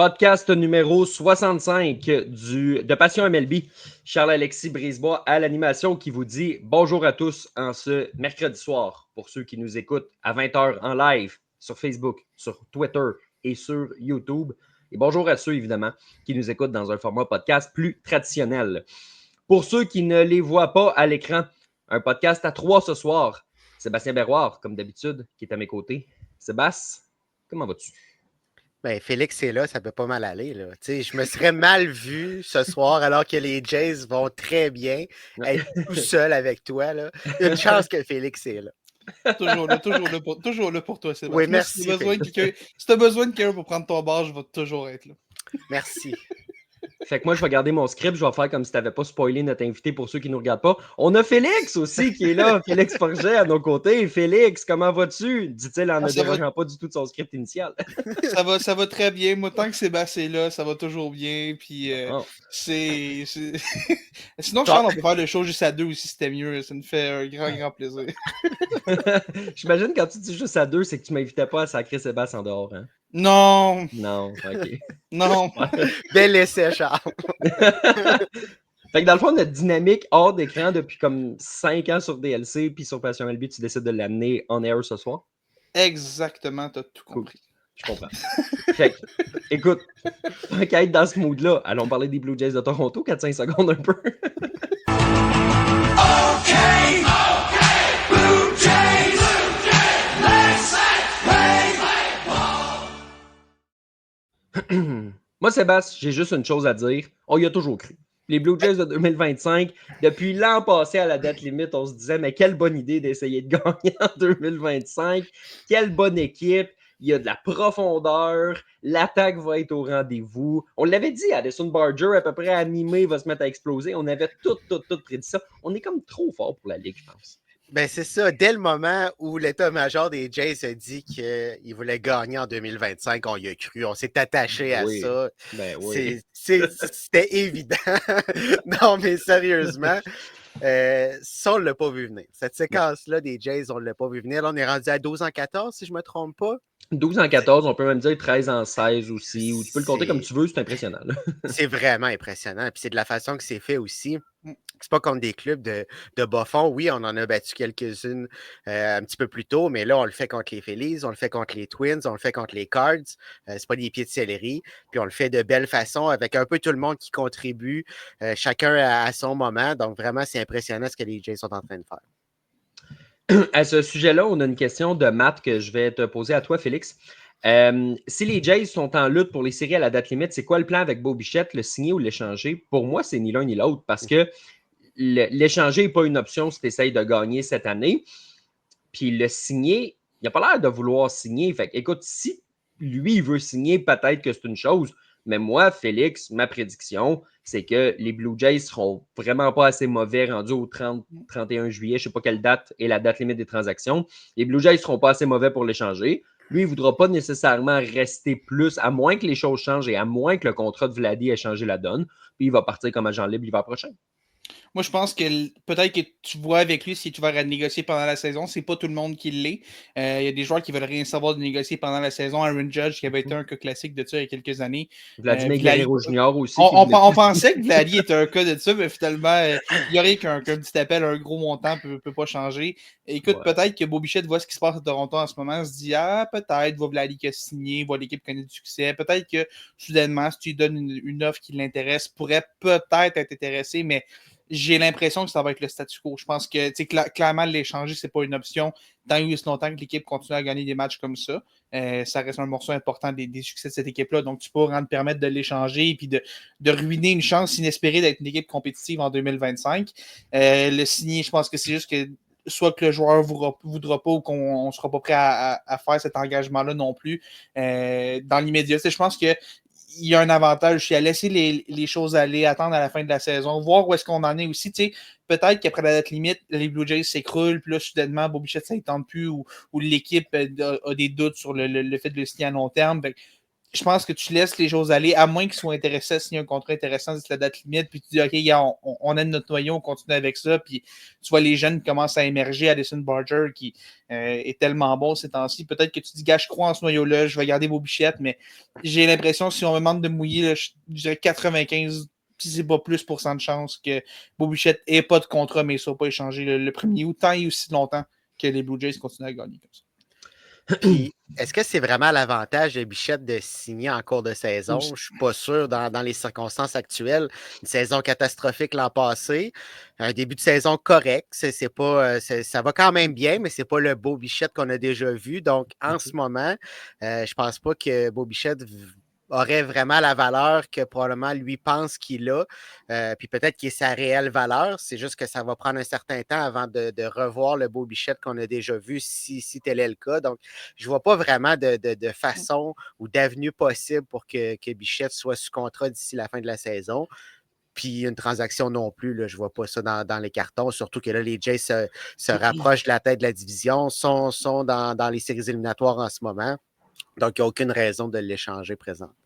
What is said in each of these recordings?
Podcast numéro 65 de Passion MLB. Charles-Alexis Brisebois à l'animation qui vous dit bonjour à tous en ce mercredi soir. Pour ceux qui nous écoutent à 20h en live sur Facebook, sur Twitter et sur YouTube. Et bonjour à ceux, évidemment, qui nous écoutent dans un format podcast plus traditionnel. Pour ceux qui ne les voient pas à l'écran, un podcast à 3 ce soir. Sébastien Berroir, comme d'habitude, qui est à mes côtés. Sébastien, comment vas-tu? Ben, Félix est là, ça peut pas mal aller. Là. Je me serais mal vu ce soir alors que les Jays vont très bien être tout seul avec toi. Là. Une chance que Félix est là. Toujours là pour toi, Sébastien. Oui, merci. Si tu as besoin de quelqu'un pour prendre ton bar, je vais toujours être là. Merci. Fait que moi, je vais garder mon script. Je vais faire comme si tu n'avais pas spoilé notre invité pour ceux qui ne nous regardent pas. On a Félix aussi qui est là. Félix Forget à nos côtés. Félix, comment vas-tu? Dit-il en ne dérangeant pas du tout de son script initial. Ça va très bien. Moi, tant que Sébastien est là, ça va toujours bien. Puis Sinon, Charles, on peut faire le show juste à deux aussi, c'était mieux. Ça nous fait un grand plaisir. J'imagine quand tu dis juste à deux, c'est que tu m'invitais pas à sacrer Sébastien en dehors. Hein? Non. Non, ok. Non. Bel essai, Charles. Fait que dans le fond, notre dynamique hors d'écran depuis comme 5 ans sur DLC puis sur Passion MLB, tu décides de l'amener en air ce soir? Exactement, t'as tout compris. Cool. Je comprends. Fait que, écoute, tant qu'à être dans ce mood-là, allons parler des Blue Jays de Toronto, 4-5 secondes un peu. OK, Blue Jays, let's play ball. Moi, Sébastien, j'ai juste une chose à dire. On y a toujours cru. Les Blue Jays de 2025, depuis l'an passé à la date limite, on se disait, mais quelle bonne idée d'essayer de gagner en 2025. Quelle bonne équipe. Il y a de la profondeur. L'attaque va être au rendez-vous. On l'avait dit, Addison Barger, à peu près animé, va se mettre à exploser. On avait tout prédit ça. On est comme trop fort pour la Ligue, je pense. Ben, c'est ça. Dès le moment où l'état-major des Jays a dit qu'il voulait gagner en 2025, on y a cru. On s'est attaché à ça. Ben oui. C'était évident. Non, mais sérieusement, ça, on ne l'a pas vu venir. Cette séquence-là des Jays, on ne l'a pas vu venir. Là, on est rendu à 12 en 14, si je ne me trompe pas. 12 en 14, on peut même dire 13 en 16 aussi, ou tu peux le compter comme tu veux, c'est impressionnant. C'est vraiment impressionnant. Puis c'est de la façon que c'est fait aussi. C'est pas comme des clubs de bas fond. Oui, on en a battu quelques-unes un petit peu plus tôt, mais là, on le fait contre les Phillies, on le fait contre les Twins, on le fait contre les Cards. C'est pas des pieds de céleri. Puis on le fait de belle façon avec un peu tout le monde qui contribue, chacun à son moment. Donc vraiment, c'est impressionnant ce que les Jays sont en train de faire. À ce sujet-là, on a une question de Matt que je vais te poser à toi, Félix. Si les Jays sont en lutte pour les séries à la date limite, c'est quoi le plan avec Bo Bichette, le signer ou l'échanger? Pour moi, c'est ni l'un ni l'autre parce que l'échanger n'est pas une option si tu essayes de gagner cette année. Puis le signer, il n'a pas l'air de vouloir signer. Fait que, écoute, si lui, il veut signer, peut-être que c'est une chose. Mais moi, Félix, ma prédiction, c'est que les Blue Jays seront vraiment pas assez mauvais rendus au 30-31 juillet. Je ne sais pas quelle date est la date limite des transactions. Les Blue Jays ne seront pas assez mauvais pour l'échanger. Lui, il ne voudra pas nécessairement rester plus, à moins que les choses changent et à moins que le contrat de Vladdy ait changé la donne. Puis il va partir comme agent libre l'hiver prochain. Moi, je pense que peut-être que tu vois avec lui si tu vas renégocier pendant la saison. C'est pas tout le monde qui l'est. Il y a des joueurs qui veulent rien savoir de négocier pendant la saison. Aaron Judge, qui avait été un cas classique de ça il y a quelques années. Vladimir Guerrero Jr. aussi. On pensait que Vladdy était un cas de ça, mais finalement, il y aurait qu'un petit appel, un gros montant ne peut pas changer. Écoute, peut-être que Bo Bichette voit ce qui se passe à Toronto en ce moment, se dit peut-être, voit Vladdy qui a signé, voit l'équipe connaître du succès. Peut-être que soudainement, si tu lui donnes une offre qui l'intéresse, pourrait peut-être être intéressé, mais j'ai l'impression que ça va être le statu quo. Je pense que clairement, l'échanger, c'est pas une option tant et aussi longtemps que l'équipe continue à gagner des matchs comme ça. Ça reste un morceau important des succès de cette équipe-là. Donc, tu peux te permettre de l'échanger et puis de ruiner une chance inespérée d'être une équipe compétitive en 2025. Le signer, je pense que c'est juste que soit que le joueur ne voudra pas ou qu'on ne sera pas prêt à faire cet engagement-là non plus dans l'immédiat. Je pense que il y a un avantage aussi à laisser les choses aller, attendre à la fin de la saison, voir où est-ce qu'on en est aussi. Peut-être qu'après la date limite, les Blue Jays s'écroulent, puis là, soudainement, Bo Bichette, ça ne tente plus, ou l'équipe a des doutes sur le fait de le signer à long terme. je pense que tu laisses les choses aller, à moins qu'ils soient intéressés à signer un contrat intéressant d'ici la date limite, puis tu dis, OK, gars, on aide notre noyau, on continue avec ça, puis tu vois les jeunes qui commencent à émerger, Addison Barger, qui est tellement bon ces temps-ci. Peut-être que tu dis, gars, je crois en ce noyau-là, je vais garder Bo Bichette, mais j'ai l'impression que si on me demande de mouiller, là, je dirais 95, si c'est pas plus % de chance que Bo Bichette n'ait pas de contrat, mais ne soit pas échangé le 1er août, tant et aussi longtemps que les Blue Jays continuent à gagner comme ça. Puis, est-ce que c'est vraiment l'avantage de Bichette de signer en cours de saison? Je ne suis pas sûr dans les circonstances actuelles. Une saison catastrophique l'an passé, un début de saison correct. C'est pas, ça va quand même bien, mais ce n'est pas le Beau Bichette qu'on a déjà vu. Donc, en ce moment, je ne pense pas que Beau Bichette aurait vraiment la valeur que probablement lui pense qu'il a, puis peut-être qu'il est sa réelle valeur. C'est juste que ça va prendre un certain temps avant de revoir le Beau Bichette qu'on a déjà vu, si tel est le cas. Donc, je ne vois pas vraiment de façon ou d'avenue possible pour que Bichette soit sous contrat d'ici la fin de la saison. Puis une transaction non plus, là, je ne vois pas ça dans les cartons, surtout que là, les Jays se rapprochent de la tête de la division, sont dans les séries éliminatoires en ce moment. Donc, il n'y a aucune raison de l'échanger présentement.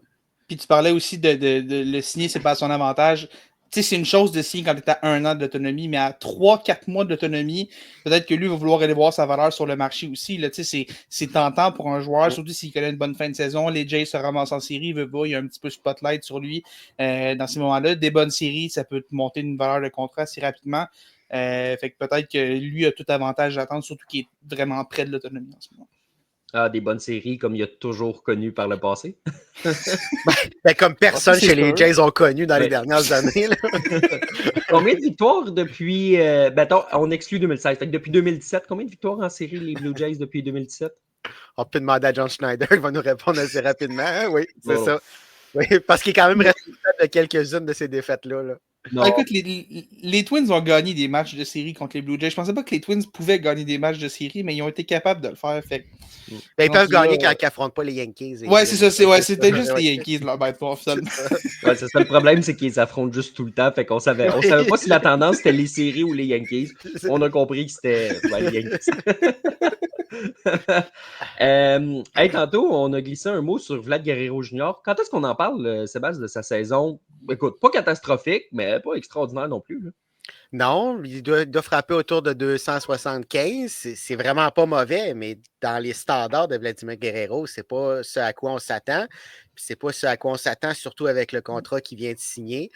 Puis tu parlais aussi de le signer, c'est pas à son avantage. Tu sais, c'est une chose de signer quand tu es à 1 an d'autonomie, mais à 3-4 mois d'autonomie, peut-être que lui va vouloir aller voir sa valeur sur le marché aussi. Là, tu sais, c'est tentant pour un joueur, surtout s'il connaît une bonne fin de saison. Les Jays se ramassent en série, il y a un petit peu de spotlight sur lui dans ces moments-là. Des bonnes séries, ça peut te monter une valeur de contrat assez rapidement. Fait que peut-être que lui a tout avantage d'attendre, surtout qu'il est vraiment près de l'autonomie en ce moment. Ah, des bonnes séries comme il a toujours connu par le passé. Comme personne chez les Jays ont connu dans les Ouais. dernières années. Là. Combien de victoires depuis... on exclut 2016. Fait que depuis 2017, combien de victoires en série les Blue Jays depuis 2017? On peut demander à John Schneider, il va nous répondre assez rapidement. Hein? Oui, c'est Bon. ça. Oui, parce qu'il est quand même responsable de quelques-unes de ces défaites-là. Là. Non. Ah, écoute, les Twins ont gagné des matchs de série contre les Blue Jays. Je pensais pas que les Twins pouvaient gagner des matchs de série, mais ils ont été capables de le faire. Fait. Ils peuvent gagner quand ils n'affrontent pas les Yankees. Ouais, c'est ça. C'était juste les Yankees, leur bête noire, finalement. Ouais, c'est ça le problème, c'est qu'ils s'affrontent juste tout le temps. Fait qu'on savait pas si la tendance c'était les séries ou les Yankees. On a compris que c'était les Yankees. Tantôt, on a glissé un mot sur Vlad Guerrero Jr. Quand est-ce qu'on en parle, Sébastien, de sa saison? Écoute, pas catastrophique, mais pas extraordinaire non plus. Là. Non, il doit frapper autour de 275. C'est vraiment pas mauvais, mais dans les standards de Vladimir Guerrero, c'est pas ce à quoi on s'attend. Puis c'est pas ce à quoi on s'attend, surtout avec le contrat qu'il vient de signer.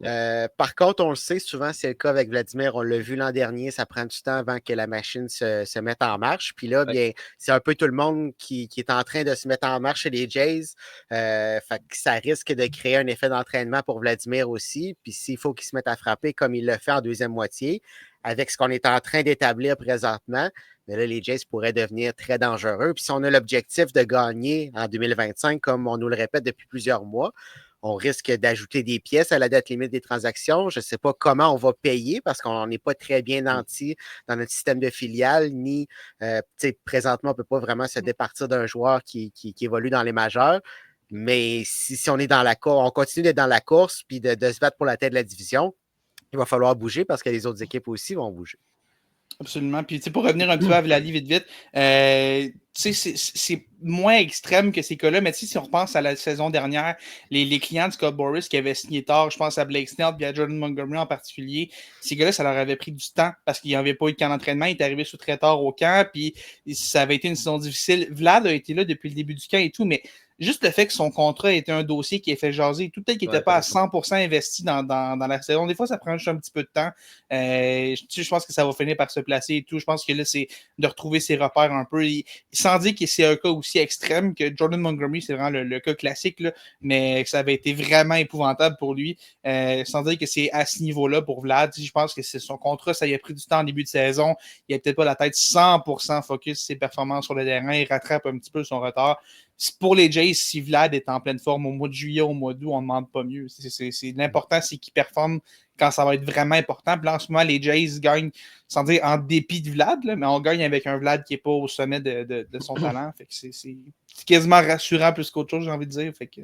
Par contre, on le sait, souvent c'est le cas avec Vladimir. On l'a vu l'an dernier, ça prend du temps avant que la machine se mette en marche. Puis là, bien, c'est un peu tout le monde qui est en train de se mettre en marche chez les Jays. Fait que ça risque de créer un effet d'entraînement pour Vladimir aussi. Puis s'il faut qu'il se mette à frapper comme il le fait en deuxième moitié, avec ce qu'on est en train d'établir présentement, mais là, les Jays pourraient devenir très dangereux. Puis si on a l'objectif de gagner en 2025, comme on nous le répète depuis plusieurs mois, on risque d'ajouter des pièces à la date limite des transactions. Je ne sais pas comment on va payer parce qu'on n'est pas très bien nanti dans notre système de filiale, ni présentement, on ne peut pas vraiment se départir d'un joueur qui évolue dans les majeurs. Mais si on est dans la course, on continue d'être dans la course puis de se battre pour la tête de la division, il va falloir bouger parce que les autres équipes aussi vont bouger. Absolument. Puis, pour revenir un peu à Vladi vite, c'est moins extrême que ces cas-là, mais si on repense à la saison dernière, les clients de Scott Boras qui avaient signé tard, je pense à Blake Snell et à Jordan Montgomery en particulier, ces gars-là, ça leur avait pris du temps parce qu'ils n'avaient pas eu de camp d'entraînement, ils étaient arrivés sous très tard au camp, puis ça avait été une saison difficile. Vlad a été là depuis le début du camp et tout, mais juste le fait que son contrat était un dossier qui a fait jaser, tout peut-être qu'il n'était pas à 100% investi dans la saison. Des fois, ça prend juste un petit peu de temps. Je pense que ça va finir par se placer et tout. Je pense que là, c'est de retrouver ses repères un peu. Sans dire que c'est un cas aussi extrême que Jordan Montgomery, c'est vraiment le cas classique, là, mais que ça avait été vraiment épouvantable pour lui. Sans dire que c'est à ce niveau-là pour Vlad. Je pense que c'est son contrat, ça y a pris du temps en début de saison. Il n'a peut-être pas la tête 100% focus sur ses performances sur le terrain. Il rattrape un petit peu son retard. Pour les Jays, si Vlad est en pleine forme au mois de juillet, au mois d'août, on ne demande pas mieux. L'important, c'est qu'il performe quand ça va être vraiment important. Puis là, en ce moment, les Jays gagnent, sans dire en dépit de Vlad, là, mais on gagne avec un Vlad qui n'est pas au sommet de son talent. Fait que c'est quasiment rassurant plus qu'autre chose, j'ai envie de dire. Fait que,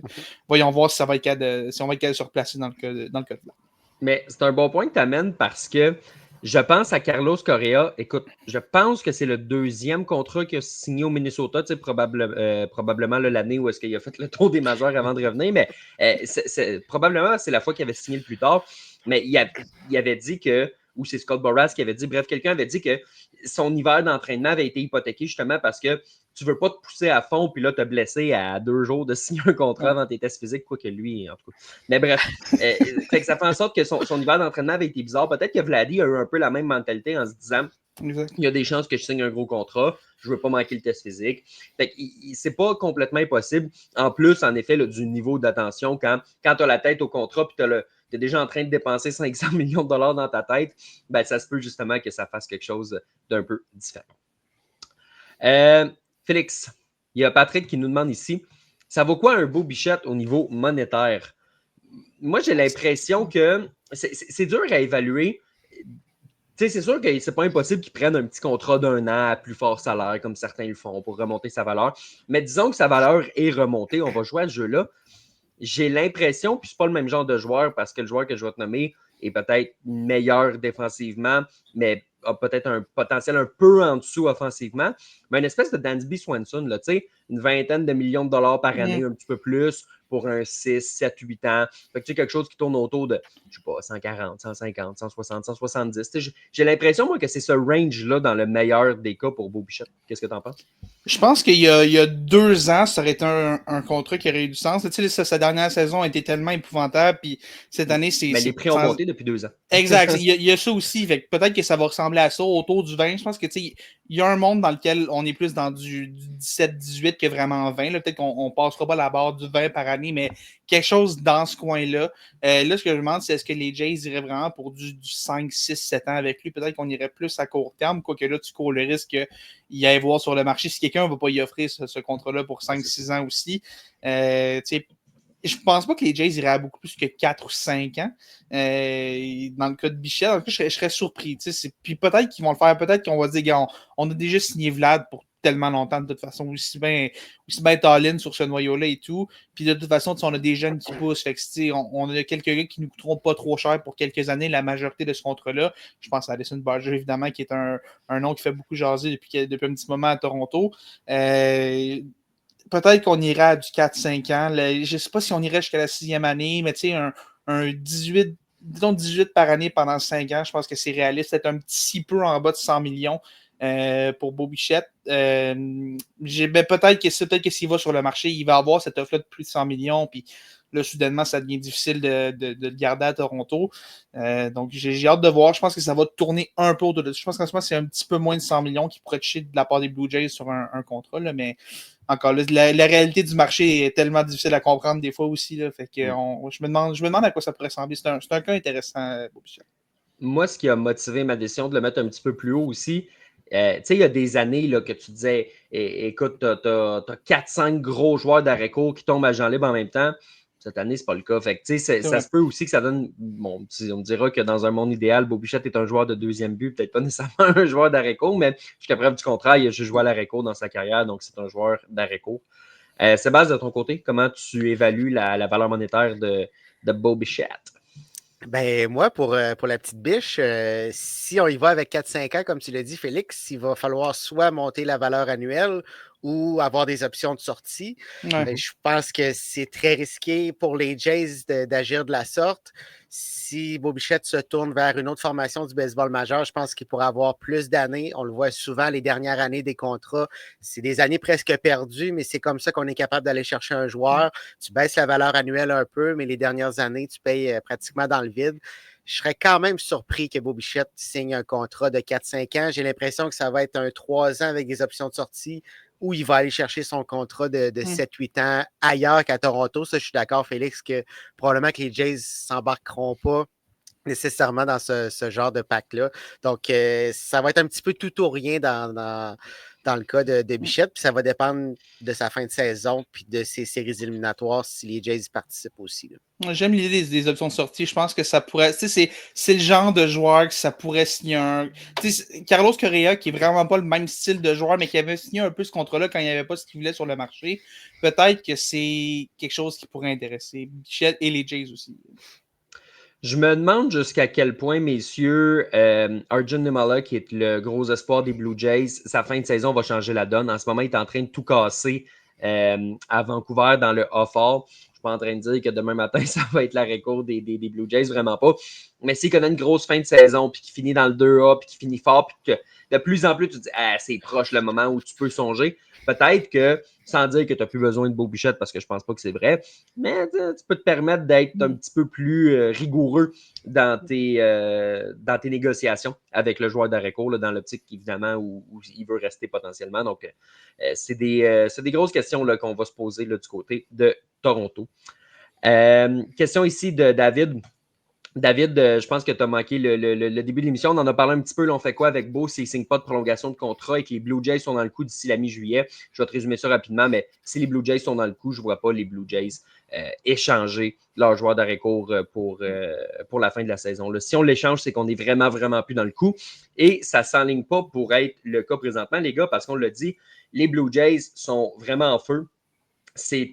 voyons voir si on va être capable de se replacer dans le cas de Vlad. Mais c'est un bon point que tu amènes parce que Je pense à Carlos Correa. Écoute, je pense que c'est le deuxième contrat qu'il a signé au Minnesota, probablement là, l'année où est-ce qu'il a fait le tour des majeurs avant de revenir, mais probablement c'est la fois qu'il avait signé le plus tard. Mais il avait dit que, ou c'est Scott Boras qui avait dit, bref, quelqu'un avait dit que son hiver d'entraînement avait été hypothéqué justement parce que tu veux pas te pousser à fond, puis là, te blesser à 2 jours de signer un contrat avant tes tests physiques, quoi que lui, en tout cas. Mais bref, fait que ça fait en sorte que son hiver d'entraînement avait été bizarre. Peut-être que Vladdy a eu un peu la même mentalité en se disant Exact. il y a des chances que je signe un gros contrat, je veux pas manquer le test physique. Fait que c'est pas complètement impossible. En plus, en effet, là, du niveau d'attention, quand tu as la tête au contrat, puis tu es déjà en train de dépenser 500 millions de dollars dans ta tête, ben, ça se peut justement que ça fasse quelque chose d'un peu différent. Félix, il y a Patrick qui nous demande ici, ça vaut quoi un beau Bichette au niveau monétaire? Moi, j'ai l'impression que c'est dur à évaluer. Tu sais, c'est sûr que c'est pas impossible qu'ils prennent un petit contrat d'un an à plus fort salaire, comme certains le font, pour remonter sa valeur. Mais disons que sa valeur est remontée, on va jouer à ce jeu-là. J'ai l'impression, puis c'est pas le même genre de joueur, parce que le joueur que je vais te nommer est peut-être meilleur défensivement, mais a peut-être un potentiel un peu en dessous offensivement. Mais une espèce de Dansby Swanson, là, tu sais, une vingtaine de millions de dollars par année, un petit peu plus, pour un 6, 7, 8 ans. Fait que tu sais, quelque chose qui tourne autour de, je sais pas, 140, 150, 160, 170. J'ai l'impression, moi, que c'est ce range-là dans le meilleur des cas pour Beau Bichette. Qu'est-ce que tu en penses? Je pense qu'il y a 2 ans, ça aurait été un contrat qui aurait eu du sens. Tu sais, sa dernière saison a été tellement épouvantable, puis cette année, c'est... Mais les prix ont monté depuis 2 ans. Exact. Il y a ça aussi. Fait que peut-être que ça va ressembler à ça autour du 20. Je pense que il y a un monde dans lequel on est plus dans du 17-18 que vraiment 20. Peut-être qu'on ne passera pas la barre du 20 par année, mais quelque chose dans ce coin-là. Là, ce que je me demande, c'est est-ce que les Jays iraient vraiment pour du 5, 6, 7 ans avec lui? Peut-être qu'on irait plus à court terme, quoique là, tu cours le risque qu'il y ait voir sur le marché si quelqu'un ne va pas y offrir ce contrat-là pour 5, 6 ans aussi. Je pense pas que les Jays iraient à beaucoup plus que 4 ou 5 ans. Dans le cas de Bichette, en tout cas, je serais surpris. Puis peut-être qu'ils vont le faire, peut-être qu'on va dire, gars, on a déjà signé Vlad pour tellement longtemps, de toute façon, aussi bien all-in sur ce noyau-là et tout. Puis de toute façon, on a des jeunes qui poussent. Fait que, on a quelques gars qui nous coûteront pas trop cher pour quelques années, la majorité de ce contrat-là. Je pense à Addison Barger, évidemment, qui est un nom qui fait beaucoup jaser depuis un petit moment à Toronto. Peut-être qu'on irait à du 4-5 ans. Je ne sais pas si on irait jusqu'à la 6e année, mais tu sais, un 18, disons 18 par année pendant 5 ans, je pense que c'est réaliste. C'est un petit peu en bas de 100 millions pour Beau Bichette. Peut-être que s'il va sur le marché, il va avoir cette offre-là de plus de 100 millions. Puis là, soudainement, ça devient difficile de le garder à Toronto. Donc, j'ai hâte de voir. Je pense que ça va tourner un peu autour de ça. Je pense qu'en ce moment, c'est un petit peu moins de 100 millions qui pourrait toucher de la part des Blue Jays sur un contrat. Là, mais encore là, la réalité du marché est tellement difficile à comprendre des fois aussi. Là, fait que je me demande à quoi ça pourrait ressembler. C'est un cas intéressant, Beau Bichette. Moi, ce qui a motivé ma décision de le mettre un petit peu plus haut aussi, tu sais, il y a des années là, que tu disais, écoute, tu as 4-5 gros joueurs d'arrêt-court qui tombent à Jean libre en même temps. Cette année, c'est pas le cas. Fait que, ça se peut aussi que ça donne. Bon, on me dira que dans un monde idéal, Beau Bichette est un joueur de deuxième but, peut-être pas nécessairement un joueur d'arrêt-court, mais jusqu'à preuve du contraire, il a juste joué à l'arrêt-court dans sa carrière, donc c'est un joueur d'arrêt-court. Sébastien, de ton côté, comment tu évalues la valeur monétaire de Beau Bichette? Ben, moi, pour la petite biche, si on y va avec 4-5 ans, comme tu l'as dit, Félix, il va falloir soit monter la valeur annuelle ou avoir des options de sortie. Ouais. Mais je pense que c'est très risqué pour les Jays d'agir de la sorte. Si Beau Bichette se tourne vers une autre formation du baseball majeur, je pense qu'il pourra avoir plus d'années. On le voit souvent, les dernières années des contrats, c'est des années presque perdues, mais c'est comme ça qu'on est capable d'aller chercher un joueur. Tu baisses la valeur annuelle un peu, mais les dernières années, tu payes pratiquement dans le vide. Je serais quand même surpris que Beau Bichette signe un contrat de 4-5 ans. J'ai l'impression que ça va être un 3 ans avec des options de sortie où il va aller chercher son contrat de 7-8 ans ailleurs qu'à Toronto. Ça, je suis d'accord, Félix, que probablement que les Jays ne s'embarqueront pas nécessairement dans ce genre de pack-là. Donc, ça va être un petit peu tout ou rien dans le cas de Bichette, puis ça va dépendre de sa fin de saison puis de ses séries éliminatoires si les Jays participent aussi. Là. J'aime l'idée des options de sortie. Je pense que ça pourrait. C'est le genre de joueur que ça pourrait signer un. Carlos Correa, qui est vraiment pas le même style de joueur, mais qui avait signé un peu ce contrat-là quand il n'y avait pas ce qu'il voulait sur le marché. Peut-être que c'est quelque chose qui pourrait intéresser Bichette et les Jays aussi. Je me demande jusqu'à quel point, messieurs, Arjun Nimala, qui est le gros espoir des Blue Jays, sa fin de saison va changer la donne. En ce moment, il est en train de tout casser à Vancouver dans le A-Fort. Je ne suis pas en train de dire que demain matin, ça va être la récours des Blue Jays, vraiment pas. Mais s'il connaît une grosse fin de saison, puis qu'il finit dans le 2A, puis qu'il finit fort, puis que de plus en plus, tu te dis « c'est proche le moment où tu peux songer », peut-être que, sans dire que tu n'as plus besoin de Beau Bichette, parce que je ne pense pas que c'est vrai, mais tu peux te permettre d'être un petit peu plus rigoureux dans tes négociations avec le joueur d'arrêt-court, dans l'optique, évidemment, où il veut rester potentiellement. Donc, c'est des grosses questions là, qu'on va se poser là, du côté de Toronto. Question ici de David. David, je pense que tu as manqué le début de l'émission. On en a parlé un petit peu. Là, on fait quoi avec Beau s'il ne signe pas de prolongation de contrat et que les Blue Jays sont dans le coup d'ici la mi-juillet? Je vais te résumer ça rapidement, mais si les Blue Jays sont dans le coup, je ne vois pas les Blue Jays échanger leur joueur d'arrêt-court pour la fin de la saison. Là, si on l'échange, c'est qu'on n'est vraiment, vraiment plus dans le coup. Et ça ne s'enligne pas pour être le cas présentement, les gars, parce qu'on l'a dit, les Blue Jays sont vraiment en feu. C'est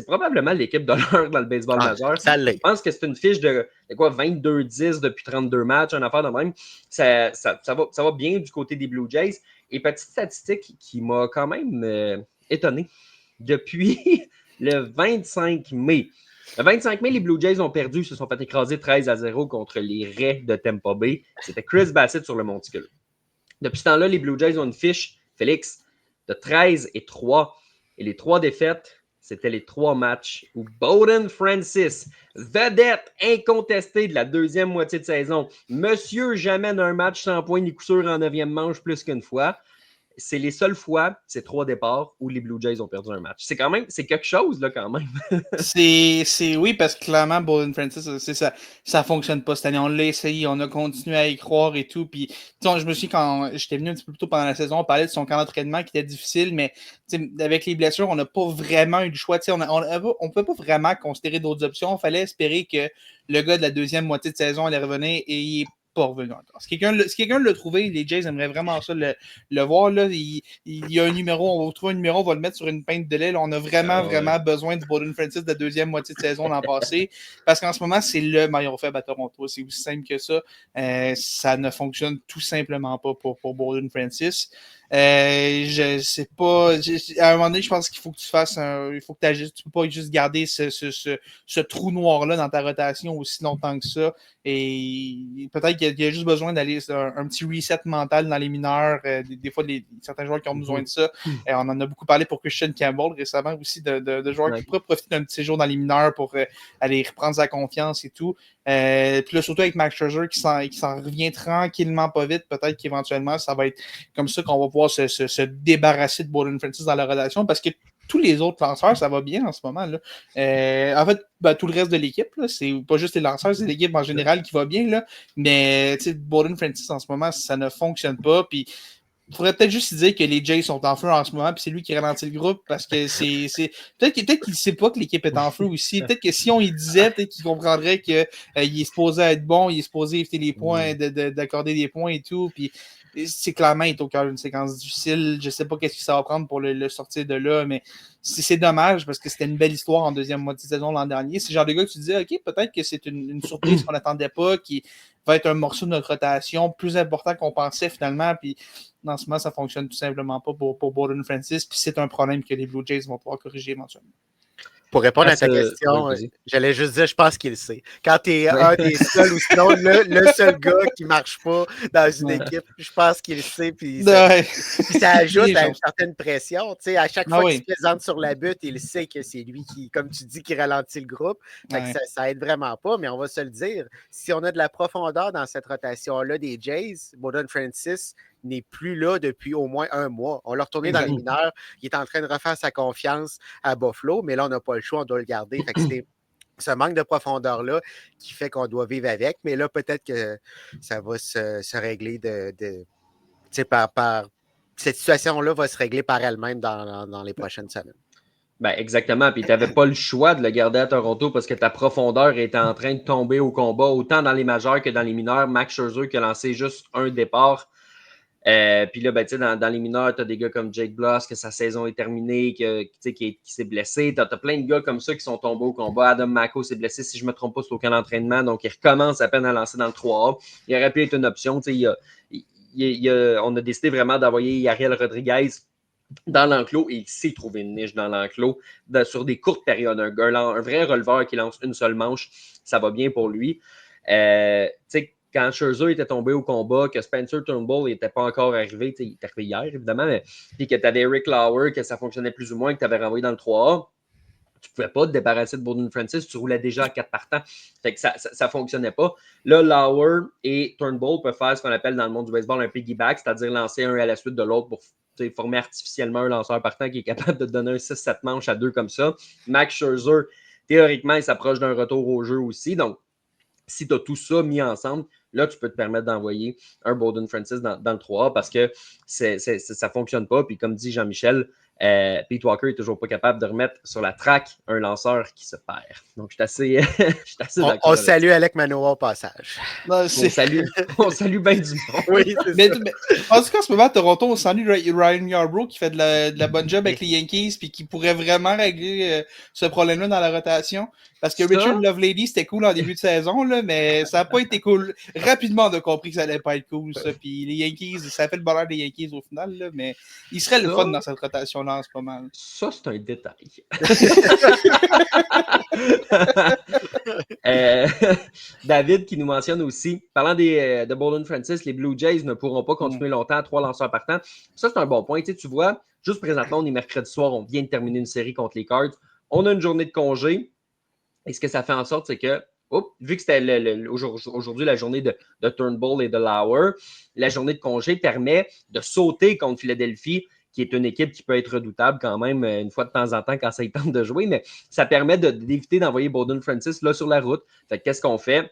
probablement l'équipe de l'heure dans le baseball majeur. Je pense que c'est une fiche de 22-10 depuis 32 matchs, une affaire de même. Ça va bien du côté des Blue Jays. Et petite statistique qui m'a quand même étonné. Depuis le 25 mai, les Blue Jays ont perdu, se sont fait écraser 13-0 contre les Rays de Tampa Bay. C'était Chris Bassitt sur le monticule. Depuis ce temps-là, les Blue Jays ont une fiche, Félix, de 13-3. Et les 3 défaites, c'était les 3 matchs où Bowden Francis, vedette incontestée de la deuxième moitié de saison, monsieur jamais d'un match sans point ni coup sûr en 9e manche plus qu'une fois. C'est les seules fois, ces 3 départs, où les Blue Jays ont perdu un match. C'est quelque chose, là, quand même. Oui, parce que clairement, Bowden Francis, ça fonctionne pas cette année. On l'a essayé, on a continué à y croire et tout. Puis, je me souviens quand j'étais venu un petit peu plus tôt pendant la saison, on parlait de son camp d'entraînement qui était difficile, mais avec les blessures, on n'a pas vraiment eu le choix. On ne peut pas vraiment considérer d'autres options. Il fallait espérer que le gars de la deuxième moitié de saison allait revenir et il est pas revenu encore. Si quelqu'un l'a trouvé, les Jays aimeraient vraiment ça le voir. Là, il y a un numéro, on va trouver un numéro, on va le mettre sur une peinte de lait. Là, on a vraiment besoin du Bowden Francis de la deuxième moitié de saison l'an passé. Parce qu'en ce moment, c'est le maillon faible à Toronto. C'est aussi simple que ça. Ça ne fonctionne tout simplement pas pour Bowden Francis. Je sais pas. À un moment donné, je pense qu'il faut que tu fasses il faut que tu agisses. Tu peux pas juste garder ce trou noir-là dans ta rotation aussi longtemps que ça. Et peut-être qu'il y a juste besoin d'aller un petit reset mental dans les mineurs. Des fois, certains joueurs qui ont besoin de ça. On en a beaucoup parlé pour Christian Campbell récemment aussi, de joueurs qui pourraient profiter d'un petit séjour dans les mineurs pour aller reprendre sa confiance et tout. Puis là, surtout avec Max Scherzer qui s'en revient tranquillement pas vite, peut-être qu'éventuellement, ça va être comme ça qu'on va pouvoir se débarrasser de Bowden Francis dans la relation parce que tous les autres lanceurs, ça va bien en ce moment. Là. En fait, tout le reste de l'équipe, là, c'est pas juste les lanceurs, c'est l'équipe en général qui va bien. Là. Mais Bowden Francis en ce moment, ça ne fonctionne pas. Puis il faudrait peut-être juste dire que les Jays sont en feu en ce moment, puis c'est lui qui ralentit le groupe parce que peut-être qu'il ne sait pas que l'équipe est en feu aussi. Peut-être que si on y disait, peut-être qu'il comprendrait qu'il est supposé être bon, il est supposé éviter les points, d'accorder des points et tout. Puis c'est clairement, il est au cœur d'une séquence difficile. Je sais pas qu'est-ce que ça va prendre pour le sortir de là, mais c'est dommage parce que c'était une belle histoire en deuxième moitié de saison l'an dernier. C'est le genre de gars que tu disais, OK, peut-être que c'est une surprise qu'on n'attendait pas, qui va être un morceau de notre rotation plus important qu'on pensait finalement. Puis dans ce moment, ça fonctionne tout simplement pas pour Bowden Francis. Puis c'est un problème que les Blue Jays vont pouvoir corriger éventuellement. Pour répondre à ta question, j'allais juste dire, je pense qu'il le sait. Quand tu es un des seuls ou sinon le seul gars qui ne marche pas dans une équipe, je pense qu'il le sait. Puis ça ajoute à une certaine pression. Tu sais, à chaque fois qu'il se présente sur la butte, il sait que c'est lui qui, comme tu dis, qui ralentit le groupe. Ça aide vraiment pas, mais on va se le dire. Si on a de la profondeur dans cette rotation-là des Jays, Bowden Francis n'est plus là depuis au moins un mois. On l'a retourné dans les mineurs. Il est en train de refaire sa confiance à Buffalo, mais là, on n'a pas le choix, on doit le garder. Fait que c'est ce manque de profondeur-là qui fait qu'on doit vivre avec. Mais là, peut-être que ça va se régler par cette situation-là va se régler par elle-même dans les prochaines semaines. Ben exactement. Puis tu n'avais pas le choix de le garder à Toronto parce que ta profondeur était en train de tomber au combat, autant dans les majeurs que dans les mineurs. Max Scherzer qui a lancé juste un départ. Puis là, ben, dans les mineurs, tu as des gars comme Jake Bloss, que sa saison est terminée, qui s'est blessé. Tu as plein de gars comme ça qui sont tombés au combat. Adam Mako s'est blessé, si je ne me trompe pas, c'est au camp d'entraînement. Donc, il recommence à peine à lancer dans le 3A. Il aurait pu être une option. On a décidé vraiment d'envoyer Yariel Rodriguez dans l'enclos et il s'est trouvé une niche dans l'enclos sur des courtes périodes. Un vrai releveur qui lance une seule manche, ça va bien pour lui. Quand Scherzer était tombé au combat, que Spencer Turnbull n'était pas encore arrivé, il est arrivé hier, évidemment, puis que tu avais Eric Lauer, que ça fonctionnait plus ou moins, que tu avais renvoyé dans le 3A, tu ne pouvais pas te débarrasser de Bowden Francis, tu roulais déjà à 4 partants. Fait que ça ne fonctionnait pas. Là, Lauer et Turnbull peuvent faire ce qu'on appelle dans le monde du baseball un piggyback, c'est-à-dire lancer un à la suite de l'autre pour former artificiellement un lanceur partant qui est capable de donner un 6-7 manches à 2 comme ça. Max Scherzer, théoriquement, il s'approche d'un retour au jeu aussi. Donc, si tu as tout ça mis ensemble, là, tu peux te permettre d'envoyer un Bowden Francis dans le 3A parce que ça ne fonctionne pas. Puis comme dit Jean-Michel, Pete Walker n'est toujours pas capable de remettre sur la track un lanceur qui se perd. Donc, je suis assez d'accord. On salue Alec Manoa au passage. Non, on salue bien du monde. Oui, mais en tout cas, en ce moment, à Toronto, on salue Ryan Yarbrough qui fait de la bonne job avec les Yankees puis qui pourrait vraiment régler ce problème-là dans la rotation. Parce que Richard Lovelady, c'était cool en début de saison, là, mais ça n'a pas été cool. Rapidement, on a compris que ça allait pas être cool, ça. Puis les Yankees, ça a fait le bonheur des Yankees au final, là, mais il serait le fun dans cette rotation-là en ce moment. Ça, c'est un détail. David qui nous mentionne aussi, parlant de Bowden Francis, les Blue Jays ne pourront pas continuer longtemps à 3 lanceurs partants. Ça, c'est un bon point. Tu vois, juste présentement, on est mercredi soir, on vient de terminer une série contre les Cards. On a une journée de congé. Et ce que ça fait en sorte, c'est que, vu que c'était aujourd'hui la journée de Turnbull et de Lauer, la journée de congé permet de sauter contre Philadelphie, qui est une équipe qui peut être redoutable quand même une fois de temps en temps quand ça y tente de jouer, mais ça permet d'éviter d'envoyer Bowden Francis là sur la route. Fait que qu'est-ce qu'on fait?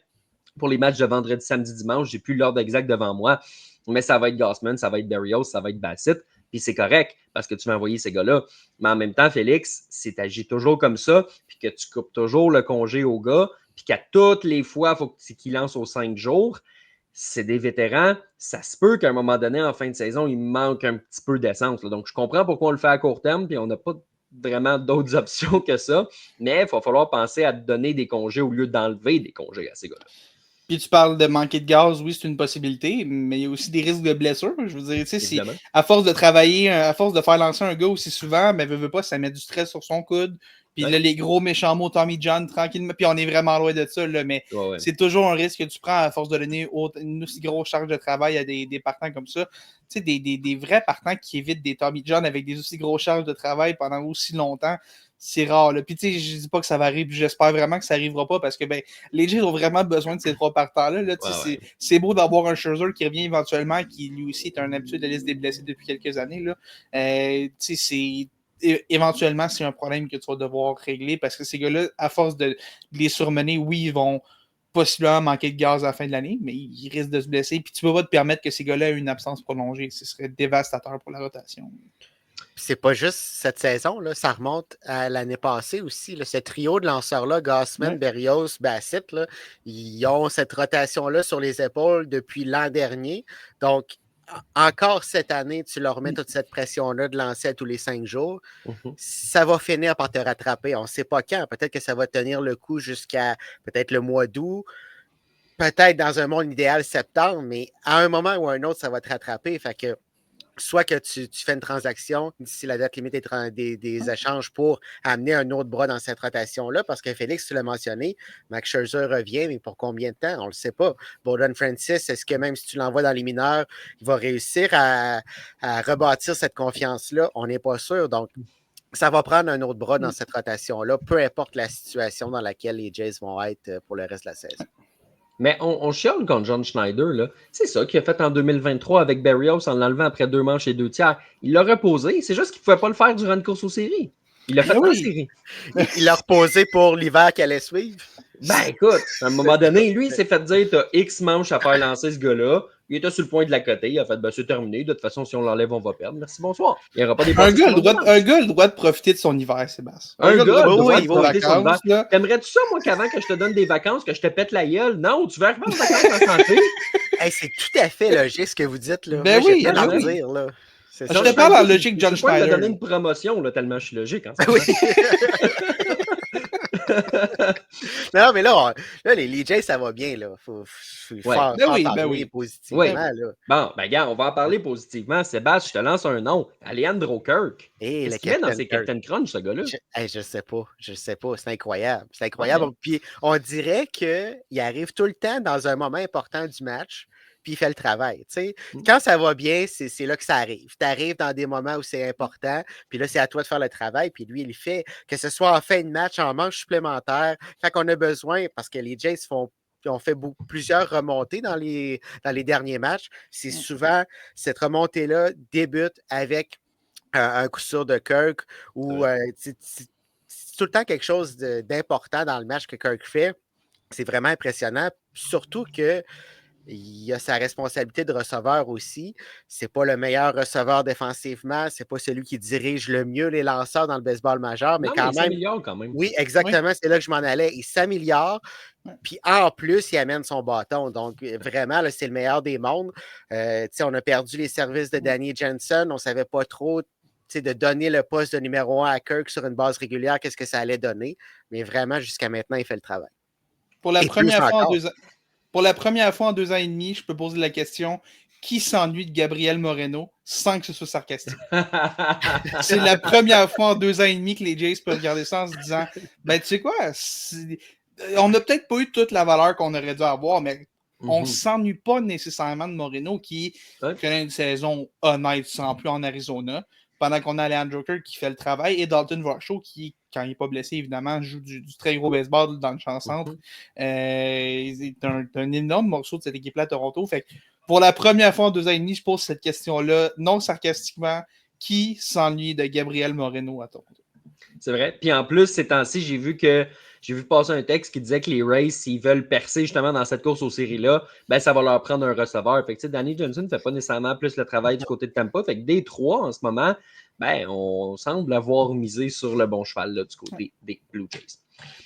Pour les matchs de vendredi, samedi, dimanche, j'ai plus l'ordre exact devant moi, mais ça va être Gausman, ça va être Berrios, ça va être Bassitt. Puis c'est correct parce que tu vas envoyer ces gars-là. Mais en même temps, Félix, si tu agis toujours comme ça, puis que tu coupes toujours le congé aux gars, puis qu'à toutes les fois, il faut qu'ils lancent aux 5 jours, c'est des vétérans. Ça se peut qu'à un moment donné, en fin de saison, il manque un petit peu d'essence. Donc, je comprends pourquoi on le fait à court terme, puis on n'a pas vraiment d'autres options que ça. Mais il va falloir penser à donner des congés au lieu d'enlever des congés à ces gars-là. Puis tu parles de manquer de gaz, oui, c'est une possibilité, mais il y a aussi des risques de blessure. Je veux dire, tu sais, si à force de travailler, à force de faire lancer un gars aussi souvent, ben veut pas, ça met du stress sur son coude. Puis là, les gros méchants mots Tommy John, tranquillement, puis on est vraiment loin de ça, là, mais c'est toujours un risque que tu prends à force de donner une aussi grosse charge de travail à des partants comme ça. Tu sais, des vrais partants qui évitent des Tommy John avec des aussi grosses charges de travail pendant aussi longtemps. C'est rare. Là. Puis, tu sais, je dis pas que ça va arriver, puis j'espère vraiment que ça arrivera pas parce que les Jays ont vraiment besoin de ces 3 partants-là. Là, c'est beau d'avoir un Scherzer qui revient éventuellement, qui lui aussi est un habitué de la liste des blessés depuis quelques années. Là. Tu sais, éventuellement, c'est un problème que tu vas devoir régler parce que ces gars-là, à force de les surmener, oui, ils vont possiblement manquer de gaz à la fin de l'année, mais ils risquent de se blesser. Puis, tu peux pas te permettre que ces gars-là aient une absence prolongée. Ce serait dévastateur pour la rotation. C'est pas juste cette saison, là, ça remonte à l'année passée aussi. Là, ce trio de lanceurs-là, Gausman, Berrios, Bassitt, là, ils ont cette rotation-là sur les épaules depuis l'an dernier. Donc, encore cette année, tu leur mets toute cette pression-là de lancer à tous les 5 jours. Ça va finir par te rattraper. On ne sait pas quand. Peut-être que ça va tenir le coup jusqu'à peut-être le mois d'août. Peut-être dans un monde idéal septembre, mais à un moment ou à un autre, ça va te rattraper. Fait que soit que tu fais une transaction d'ici la date limite des échanges pour amener un autre bras dans cette rotation-là, parce que Félix, tu l'as mentionné, Max Scherzer revient, mais pour combien de temps? On ne le sait pas. Bowden Francis, est-ce que même si tu l'envoies dans les mineurs, il va réussir à rebâtir cette confiance-là? On n'est pas sûr. Donc, ça va prendre un autre bras dans cette rotation-là, peu importe la situation dans laquelle les Jays vont être pour le reste de la saison. Mais on chiale contre John Schneider, là. C'est ça qu'il a fait en 2023 avec Berrios en l'enlevant après 2 manches et 2 tiers. Il l'a reposé. C'est juste qu'il ne pouvait pas le faire durant une course aux séries. Il l'a fait en série. Il l'a reposé pour l'hiver qui allait suivre. Ben écoute, à un moment donné, lui, il s'est fait dire t'as X manches à faire lancer ce gars-là. Il était sur le point de la côté. Il a fait ben, c'est terminé. De toute façon, si on l'enlève, on va perdre. Merci, bonsoir. Il n'y aura pas des Un parties gars, a pendant le le droit, un gars a le droit de profiter de son hiver, Sébastien. Un gars, a le droit de oui, profiter de ses profiter de son vacances, là. T'aimerais-tu ça, moi, qu'avant que je te donne des vacances, que je te pète la gueule? Non, tu veux arriver en vacances en santé? Hey, c'est tout à fait logique ce que vous dites. Là. Ben Moi, oui, j'ai rien ben à oui. dire. Là. C'est Je ça. te parle en logique John Je peux pas me Schneider. donner une promotion, là, tellement je suis logique en ce Oui. moment. Non, mais là, les Jays, ça va bien. Là. Faut Ouais. faire Ben oui, parler ben oui. positivement. Oui. Là. Bon, ben gars, on va en parler positivement. Sébastien, je te lance un nom. Alejandro Kirk. Et Qu'est-ce le qu'il met dans Captain ses Kirk. Captain Crunch, ce gars-là? Je sais pas. C'est incroyable. C'est incroyable. Ouais. Puis on dirait qu'il arrive tout le temps dans un moment important du match, puis il fait le travail. T'sais. Quand ça va bien, c'est là que ça arrive. Tu arrives dans des moments où c'est important, puis là, c'est à toi de faire le travail, puis lui, il le fait. Que ce soit en fin de match, en manche supplémentaire, quand on a besoin, parce que les Jays ont fait plusieurs remontées dans les derniers matchs. C'est souvent cette remontée-là débute avec un coup sûr de Kirk ou c'est tout le temps quelque chose d'important dans le match que Kirk fait. C'est vraiment impressionnant. Surtout que il a sa responsabilité de receveur aussi. C'est pas le meilleur receveur défensivement. C'est pas celui qui dirige le mieux les lanceurs dans le baseball majeur, mais Non, quand mais il même. s'améliore quand même. Oui, exactement. C'est là que je m'en allais. Il s'améliore. Puis en plus, il amène son bâton. Donc, vraiment, là, c'est le meilleur des mondes. On a perdu les services de Danny Jensen. On ne savait pas trop de donner le poste de numéro 1 à Kirk sur une base régulière, qu'est-ce que ça allait donner. Mais vraiment, jusqu'à maintenant, il fait le travail. Pour la Et première plus fois en encore. 2 ans. Pour la première fois en 2 ans et demi, je peux poser la question qui s'ennuie de Gabriel Moreno sans que ce soit sarcastique? C'est la première fois en 2 ans et demi que les Jays peuvent regarder ça en se disant ben, tu sais quoi, on n'a peut-être pas eu toute la valeur qu'on aurait dû avoir, mais on ne s'ennuie pas nécessairement de Moreno qui connaît une saison honnête sans plus en Arizona. Pendant qu'on a Alejandro Kirk qui fait le travail et Dalton Varsho qui, quand il n'est pas blessé, évidemment, joue du très gros baseball dans le champ centre. C'est un énorme morceau de cette équipe-là à Toronto. Fait que pour la première fois en 2 ans et demi, je pose cette question-là, non sarcastiquement, qui s'ennuie de Gabriel Moreno à Toronto? C'est vrai. Puis en plus, ces temps-ci, j'ai vu passer un texte qui disait que les Rays, s'ils veulent percer justement dans cette course aux séries-là, ben ça va leur prendre un receveur. Fait que Danny Johnson ne fait pas nécessairement plus le travail du côté de Tampa. Fait que des trois, en ce moment, ben, on semble avoir misé sur le bon cheval là, du côté des Blue Jays.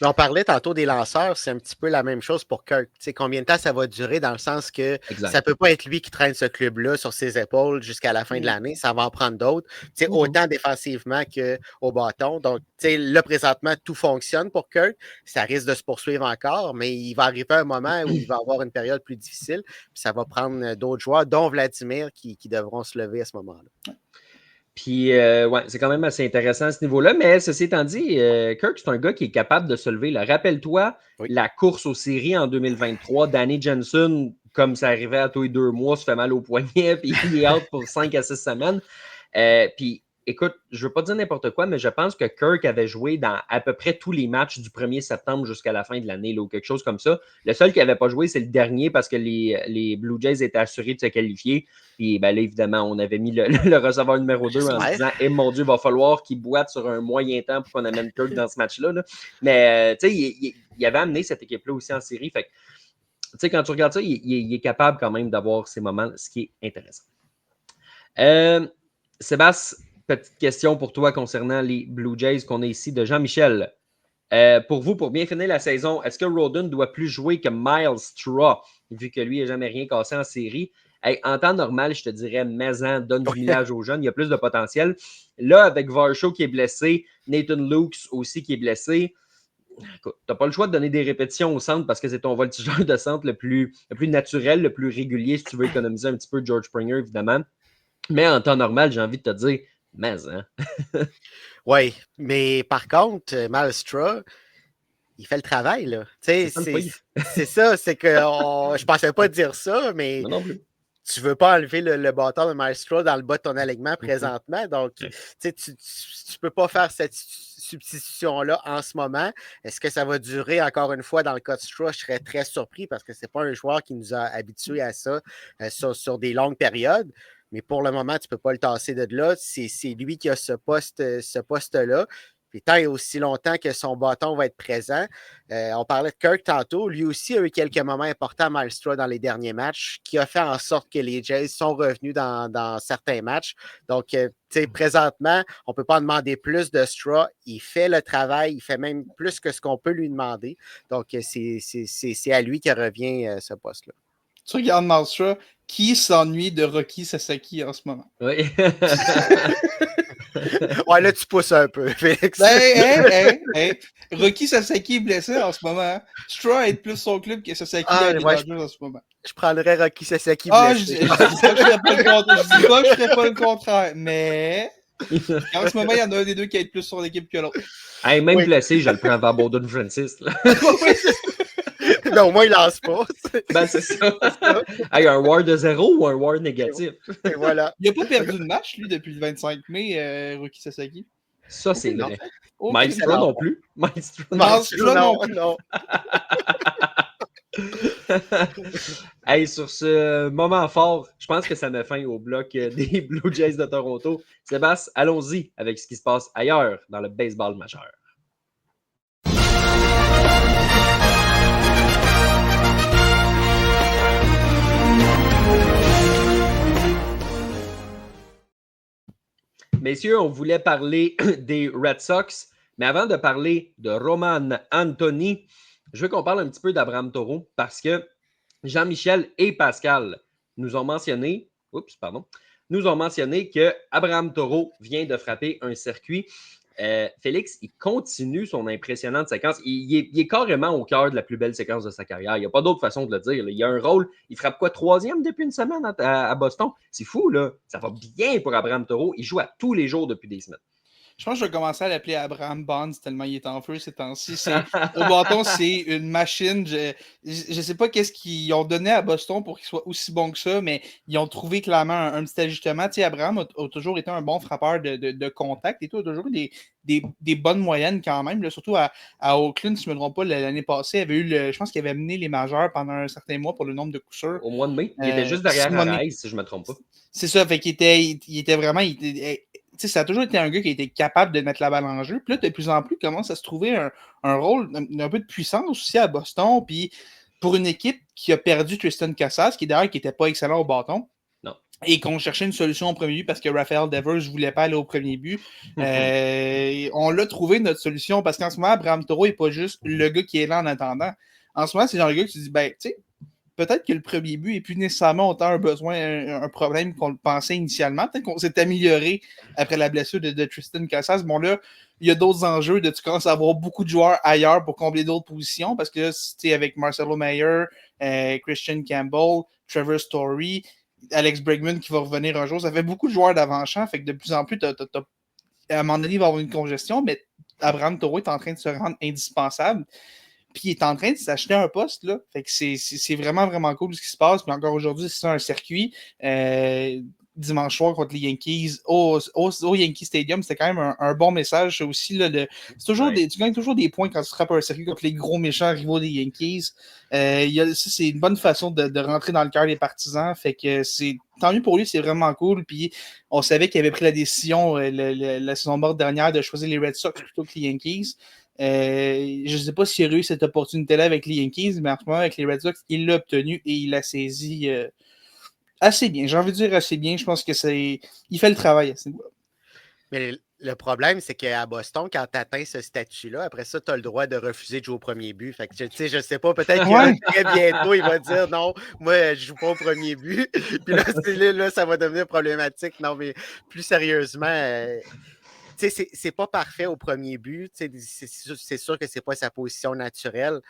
Mais on parlait tantôt des lanceurs, c'est un petit peu la même chose pour Kirk. T'sais, combien de temps ça va durer dans le sens que ça ne peut pas être lui qui traîne ce club-là sur ses épaules jusqu'à la fin de l'année, ça va en prendre d'autres, autant défensivement qu'au bâton. Donc, là, présentement, tout fonctionne pour Kirk. Ça risque de se poursuivre encore, mais il va arriver un moment où il va avoir une période plus difficile, puis ça va prendre d'autres joueurs, dont Vladimir, qui devront se lever à ce moment-là. Puis, ouais, c'est quand même assez intéressant à ce niveau-là. Mais ceci étant dit, Kirk, c'est un gars qui est capable de se lever. Là. Rappelle-toi la course aux séries en 2023. Danny Jensen, comme ça arrivait à tous les 2 mois, se fait mal au poignet, puis il est out pour 5 à 6 semaines. Puis, écoute, je ne veux pas dire n'importe quoi, mais je pense que Kirk avait joué dans à peu près tous les matchs du 1er septembre jusqu'à la fin de l'année, là, ou quelque chose comme ça. Le seul qui n'avait pas joué, c'est le dernier parce que les Blue Jays étaient assurés de se qualifier. Puis ben là, évidemment, on avait mis le receveur numéro 2 en disant « Eh mon Dieu, il va falloir qu'il boite sur un moyen temps pour qu'on amène Kirk dans ce match-là. » Mais tu sais, il avait amené cette équipe-là aussi en série. Fait que, tu sais, quand tu regardes ça, il est capable quand même d'avoir ces moments, ce qui est intéressant. Sébastien, petite question pour toi concernant les Blue Jays qu'on a ici de Jean-Michel. Pour vous, pour bien finir la saison, est-ce que Rodon doit plus jouer que Miles Straw, vu que lui n'a jamais rien cassé en série? Hey, en temps normal, je te dirais, Maison donne du millage aux jeunes, il y a plus de potentiel. Là, avec Varsho qui est blessé, Nathan Lukes aussi qui est blessé, tu n'as pas le choix de donner des répétitions au centre parce que c'est ton voltigeur de centre le plus naturel, le plus régulier, si tu veux économiser un petit peu George Springer, évidemment. Mais en temps normal, j'ai envie de te dire, Maison. Oui, mais par contre, Malstra, il fait le travail, là. C'est ça, c'est que je pensais pas dire ça, mais non plus. Tu veux pas enlever le bâton de Maestro dans le bas de ton alignement présentement. Donc, tu peux pas faire cette substitution-là en ce moment. Est-ce que ça va durer encore une fois dans le cas de Straw? Je serais très surpris parce que c'est pas un joueur qui nous a habitués à ça sur des longues périodes. Mais pour le moment, tu peux pas le tasser de là. C'est lui qui a ce poste-là. Puis tant et aussi longtemps que son bâton va être présent, on parlait de Kirk tantôt, lui aussi a eu quelques moments importants à Myles Straw dans les derniers matchs, qui a fait en sorte que les Jays sont revenus dans certains matchs. Donc, présentement, on ne peut pas en demander plus de Straw. Il fait le travail, il fait même plus que ce qu'on peut lui demander. Donc, c'est à lui que revient ce poste-là. Tu regardes Malstra, qui s'ennuie de Rocky Sasaki en ce moment? Oui. Ouais, là, tu pousses un peu, Félix. Hey. Rocky Sasaki est blessé en ce moment. Hein? Straw aide plus son club que Sasaki à les Dodgers en ce moment. Je prendrais Rocky Sasaki Je blessé. dis pas que je ferais pas le contraire, mais en ce moment, il y en a un des deux qui aide plus son équipe que l'autre. Hey, même blessé, je le prends avant Bowden Francis. Là. Mais au moins, il lance pas. Ben, c'est ça. Hey, un WAR de 0 ou un WAR négatif? Et voilà. Il n'a pas perdu de match, lui, depuis le 25 mai, Rocky Sasaki. Ça, c'est vrai. Aucun Maestro non plus. Maestro non plus. Non. Hey, sur ce moment fort, je pense que ça met fin au bloc des Blue Jays de Toronto. Sébastien, allons-y avec ce qui se passe ailleurs dans le baseball majeur. Messieurs, on voulait parler des Red Sox, mais avant de parler de Roman Anthony, je veux qu'on parle un petit peu d'Abraham Toro parce que Jean-Michel et Pascal nous ont mentionné que Abraham Toro vient de frapper un circuit. Félix, il continue son impressionnante séquence. Il est carrément au cœur de la plus belle séquence de sa carrière. Il n'y a pas d'autre façon de le dire. Là. Il a un rôle. Il frappe quoi, 3e depuis une semaine à Boston? C'est fou, là. Ça va bien pour Abraham Toro. Il joue à tous les jours depuis des semaines. Je pense que je vais commencer à l'appeler Abraham Bonds tellement il est en feu ces temps-ci. Au bâton, c'est une machine. Je ne sais pas qu'est-ce qu'ils ont donné à Boston pour qu'il soit aussi bon que ça, mais ils ont trouvé clairement un petit ajustement. Tu sais, Abraham a toujours été un bon frappeur de contact et tout, a toujours eu des bonnes moyennes quand même. Là, surtout à Oakland, si je ne me trompe pas, l'année passée, il avait eu je pense qu'il avait mené les majeurs pendant un certain mois pour le nombre de coups sûrs. Au mois de mai, il était juste derrière Arraez, si je ne me trompe pas. C'est ça, fait qu'il était vraiment... ça a toujours été un gars qui était capable de mettre la balle en jeu. Puis là, de plus en plus, il commence à se trouver un rôle, un peu de puissance aussi à Boston. Puis pour une équipe qui a perdu Tristan Casas, qui d'ailleurs qui n'était pas excellent au bâton, non. Et qu'on cherchait une solution au premier but parce que Rafael Devers ne voulait pas aller au premier but, on l'a trouvé notre solution parce qu'en ce moment, Abraham Toro n'est pas juste le gars qui est là en attendant. En ce moment, c'est genre le gars qui se dit, ben, tu sais, peut-être que le premier but n'est plus nécessairement autant un besoin, un problème qu'on le pensait initialement. Peut-être qu'on s'est amélioré après la blessure de Tristan Casas. Bon, là, il y a d'autres enjeux. Tu commences à avoir beaucoup de joueurs ailleurs pour combler d'autres positions parce que là, c'était avec Marcelo Mayer, Christian Campbell, Trevor Story, Alex Bregman qui va revenir un jour. Ça fait beaucoup de joueurs d'avant-champ. Fait que de plus en plus, à un moment donné, il va y avoir une congestion, mais Abraham Toro est en train de se rendre indispensable. Puis il est en train de s'acheter un poste, là. Fait que c'est vraiment, vraiment cool ce qui se passe. Puis encore aujourd'hui, c'est un circuit. Dimanche soir contre les Yankees au Yankee Stadium, c'était quand même un bon message aussi. Là, tu gagnes toujours des points quand tu frappes un circuit contre les gros méchants rivaux des Yankees. C'est une bonne façon de rentrer dans le cœur des partisans. Fait que tant mieux pour lui, c'est vraiment cool. Puis on savait qu'il avait pris la décision la saison morte dernière de choisir les Red Sox plutôt que les Yankees. Je ne sais pas s'il a eu cette opportunité-là avec les Yankees, mais en ce moment, avec les Red Sox, il l'a obtenu et il l'a saisi assez bien. J'ai envie de dire assez bien. Je pense que il fait le travail à ce niveau-là. Mais le problème, c'est qu'à Boston, quand tu atteins ce statut-là, après ça, tu as le droit de refuser de jouer au premier but. Fait que, je sais pas, peut-être que très bientôt, il va dire non, moi, je joue pas au premier but. Puis là, ça va devenir problématique. Non, mais plus sérieusement, c'est pas parfait au premier but. C'est sûr que c'est pas sa position naturelle.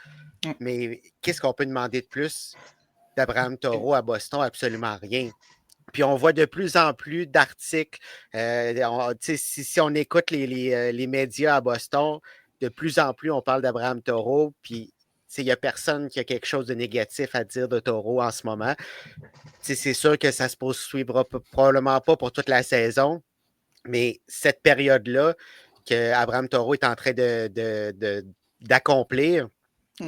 Mais qu'est-ce qu'on peut demander de plus d'Abraham Toro à Boston? Absolument rien. Puis on voit de plus en plus d'articles. Si on écoute les médias à Boston, de plus en plus, on parle d'Abraham Toro. Puis il n'y a personne qui a quelque chose de négatif à dire de Toro en ce moment. C'est sûr que ça ne se poursuivra probablement pas pour toute la saison. Mais cette période-là que Abraham Toro est en train d'accomplir,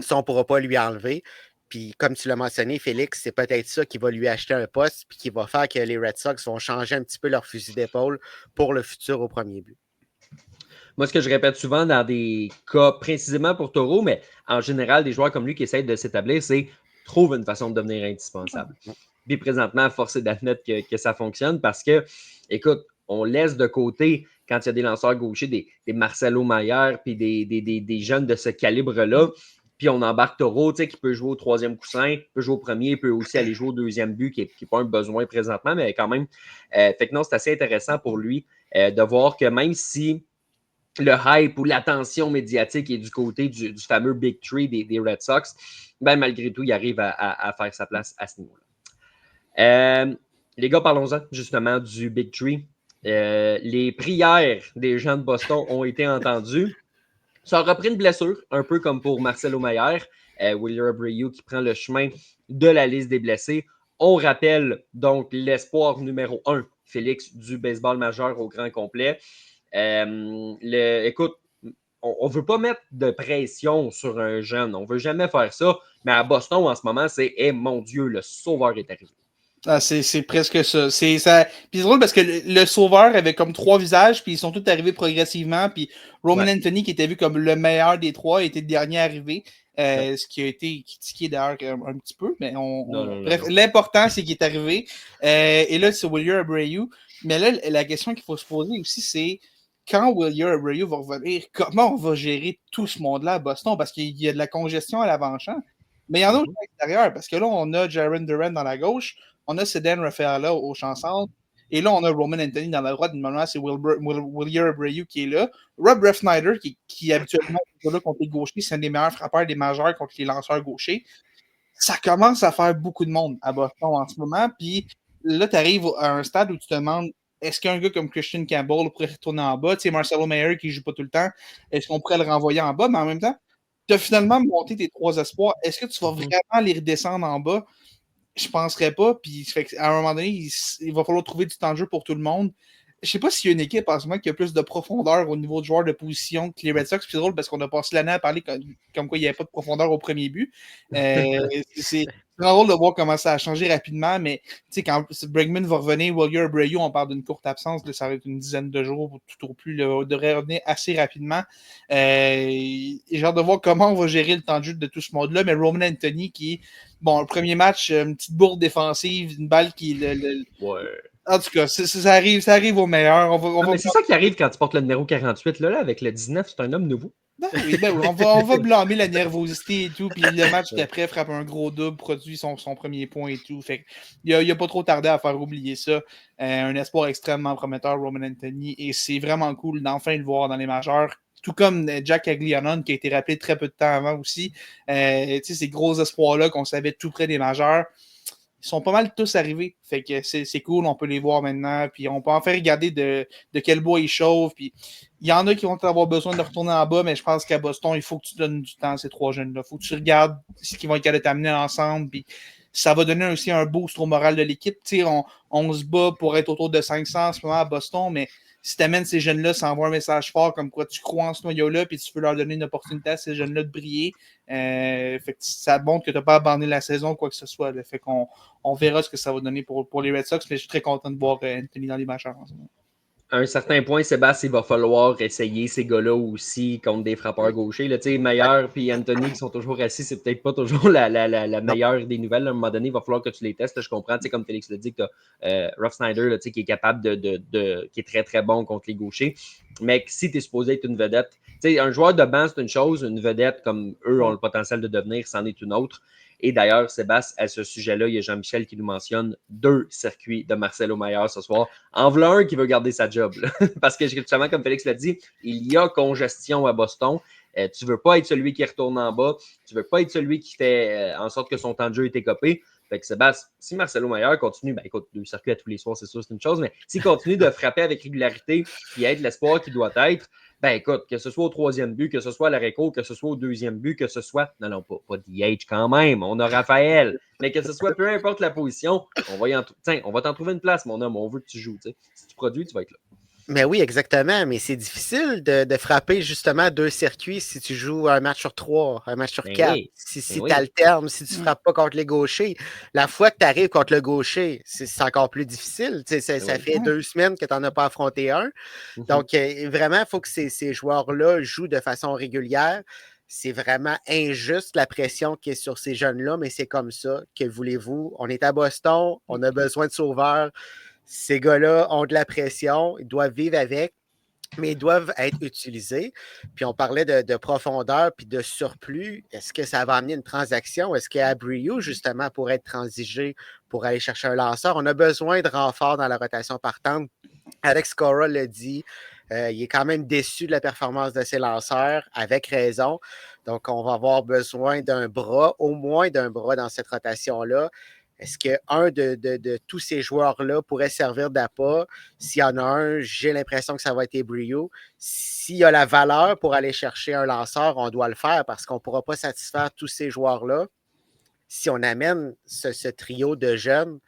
ça, on ne pourra pas lui enlever. Puis, comme tu l'as mentionné, Félix, c'est peut-être ça qui va lui acheter un poste puis qui va faire que les Red Sox vont changer un petit peu leur fusil d'épaule pour le futur au premier but. Moi, ce que je répète souvent dans des cas précisément pour Taureau, mais en général, des joueurs comme lui qui essayent de s'établir, c'est trouve une façon de devenir indispensable. Puis présentement, force est d'admettre que ça fonctionne parce que, écoute, on laisse de côté, quand il y a des lanceurs gauchers, des Marcelo Mayer, puis des jeunes de ce calibre-là, puis on embarque Taureau, tu sais, qui peut jouer au troisième coussin, peut jouer au premier, peut aussi aller jouer au deuxième but, qui n'est pas un besoin présentement, mais quand même. Fait que non, c'est assez intéressant pour lui de voir que même si le hype ou l'attention médiatique est du côté du fameux Big Three des Red Sox, ben malgré tout, il arrive à faire sa place à ce niveau-là. Les gars, parlons-en justement du Big Three. Les prières des gens de Boston ont été entendues. Ça a repris une blessure, un peu comme pour Marcelo Mayer, Wheeler Abreu qui prend le chemin de la liste des blessés. On rappelle donc l'espoir numéro 1, Félix, du baseball majeur au grand complet. Écoute, on ne veut pas mettre de pression sur un jeune. On ne veut jamais faire ça. Mais à Boston, en ce moment, c'est mon Dieu, le sauveur est arrivé. Ah, c'est presque ça. Puis c'est drôle parce que le sauveur avait comme 3 visages, puis ils sont tous arrivés progressivement. Puis Roman Anthony, qui était vu comme le meilleur des 3, était le dernier arrivé. Ce qui a été critiqué d'ailleurs un petit peu. Mais bref, l'important, c'est qu'il est arrivé. Et là, c'est Wheeler Abreu. Mais là, la question qu'il faut se poser aussi, c'est quand Wheeler Abreu va revenir, comment on va gérer tout ce monde-là à Boston? Parce qu'il y a de la congestion à l'avant-champ. Mais il y en a aussi à l'extérieur, parce que là, on a Jarren Duran dans la gauche. On a Cedric Rafaela au champ centre. Et là, on a Roman Anthony dans la droite. Normalement, c'est Wheeler Abreu qui est là. Rob Refsnyder, qui habituellement est là contre les gauchers, c'est un des meilleurs frappeurs des majeurs contre les lanceurs gauchers. Ça commence à faire beaucoup de monde à Boston en ce moment. Puis là, tu arrives à un stade où tu te demandes est-ce qu'un gars comme Christian Campbell pourrait retourner en bas? Tu sais, Marcelo Mayer qui ne joue pas tout le temps, est-ce qu'on pourrait le renvoyer en bas? Mais en même temps, tu as finalement monté tes 3 espoirs. Est-ce que tu vas vraiment les redescendre en bas? Je ne penserais pas. Puis à un moment donné, il va falloir trouver du temps de jeu pour tout le monde. Je ne sais pas s'il y a une équipe en ce moment qui a plus de profondeur au niveau de joueurs de position que les Red Sox. C'est drôle parce qu'on a passé l'année à parler comme quoi il n'y avait pas de profondeur au premier but. C'est vraiment drôle de voir comment ça a changé rapidement. Mais quand Bregman va revenir, Wheeler Abreu, on parle d'une courte absence. Là, ça va être une dizaine de jours tout au plus. Là, devrait revenir assez rapidement. J'ai hâte de voir comment on va gérer le temps de jeu de tout ce monde-là. Mais Roman Anthony qui bon, le premier match, une petite bourde défensive, une balle qui... Ouais. En tout cas, ça arrive au meilleur. Mais c'est ça qui arrive quand tu portes le numéro 48. Là, avec le 19, c'est un homme nouveau. Ben oui, on va blâmer la nervosité et tout. Puis le match d'après frappe un gros double, produit son premier point et tout. Fait il a pas trop tardé à faire oublier ça. Un espoir extrêmement prometteur, Roman Anthony. Et c'est vraiment cool d'enfin le voir dans les majeurs. Tout comme Jack Aglianon, qui a été rappelé très peu de temps avant aussi. Ces gros espoirs-là qu'on savait tout près des majeurs, ils sont pas mal tous arrivés. Fait que c'est cool, on peut les voir maintenant. Puis on peut en faire regarder de quel bois ils chauffent. Puis il y en a qui vont avoir besoin de retourner en bas, mais je pense qu'à Boston, il faut que tu donnes du temps à ces 3 jeunes-là. Il faut que tu regardes ce qu'ils vont être capables de t'amener ensemble. Puis ça va donner aussi un boost au moral de l'équipe. On se bat pour être autour de 500 en ce moment à Boston, mais si tu amènes ces jeunes-là sans avoir un message fort comme quoi tu crois en ce noyau-là puis tu peux leur donner une opportunité à ces jeunes-là de briller, fait que ça montre que tu n'as pas abandonné la saison ou quoi que ce soit. Là. Fait qu'on verra ce que ça va donner pour les Red Sox, mais je suis très content de voir Anthony dans les majeurs en ce moment. À un certain point, Sébastien, il va falloir essayer ces gars-là aussi contre des frappeurs gauchers. Meilleur puis Anthony qui sont toujours assis, c'est peut-être pas toujours la meilleure des nouvelles. À un moment donné, il va falloir que tu les testes. Je comprends, comme Félix l'a dit, que tu as Refsnyder qui est capable qui est très très bon contre les gauchers. Mais si tu es supposé être une vedette, un joueur de banc, c'est une chose, une vedette comme eux ont le potentiel de devenir, c'en est une autre. Et d'ailleurs, Sébastien, à ce sujet-là, il y a Jean-Michel qui nous mentionne 2 circuits de Marcelo Mayer ce soir. En voilà un qui veut garder sa job. Là. Parce que, justement, comme Félix l'a dit, il y a congestion à Boston. Tu ne veux pas être celui qui retourne en bas. Tu ne veux pas être celui qui fait en sorte que son temps de jeu est écopé. Fait que Sébastien, si Marcelo Mayer continue, écoute, 2 circuits à tous les soirs, c'est sûr, c'est une chose, mais s'il continue de frapper avec régularité et être l'espoir qu'il doit être, écoute, que ce soit au 3e but, que ce soit à l'arrêt-court, que ce soit au 2e but, que ce soit... Non, pas DH quand même, on a Raphaël. Mais que ce soit peu importe la position, on va t'en trouver une place, mon homme, on veut que tu joues. T'sais. Si tu produis, tu vas être là. Mais oui, exactement. Mais c'est difficile de frapper justement 2 circuits si tu joues un match sur 3, un match sur Ben 4. oui, Si ben tu oui. alternes, si tu frappes pas contre les gauchers. La fois que tu arrives contre le gaucher, c'est encore plus difficile. Tu sais, Ben ça oui. fait 2 semaines que tu n'en as pas affronté un. Mhm. Donc, vraiment, il faut que ces joueurs-là jouent de façon régulière. C'est vraiment injuste la pression qui est sur ces jeunes-là, mais c'est comme ça. Que voulez-vous? On est à Boston, on a besoin de sauveurs. Ces gars-là ont de la pression, ils doivent vivre avec, mais ils doivent être utilisés. Puis on parlait de profondeur puis de surplus. Est-ce que ça va amener une transaction? Est-ce qu'Abreu, justement, pourrait être transigé pour aller chercher un lanceur? On a besoin de renforts dans la rotation partante. Alex Cora l'a dit, il est quand même déçu de la performance de ses lanceurs, avec raison. Donc, on va avoir besoin d'un bras, au moins d'un bras dans cette rotation-là. Est-ce qu'un de tous ces joueurs-là pourrait servir d'appât? S'il y en a un, j'ai l'impression que ça va être Abreu. S'il y a la valeur pour aller chercher un lanceur, on doit le faire parce qu'on ne pourra pas satisfaire tous ces joueurs-là. Si on amène ce trio de jeunes,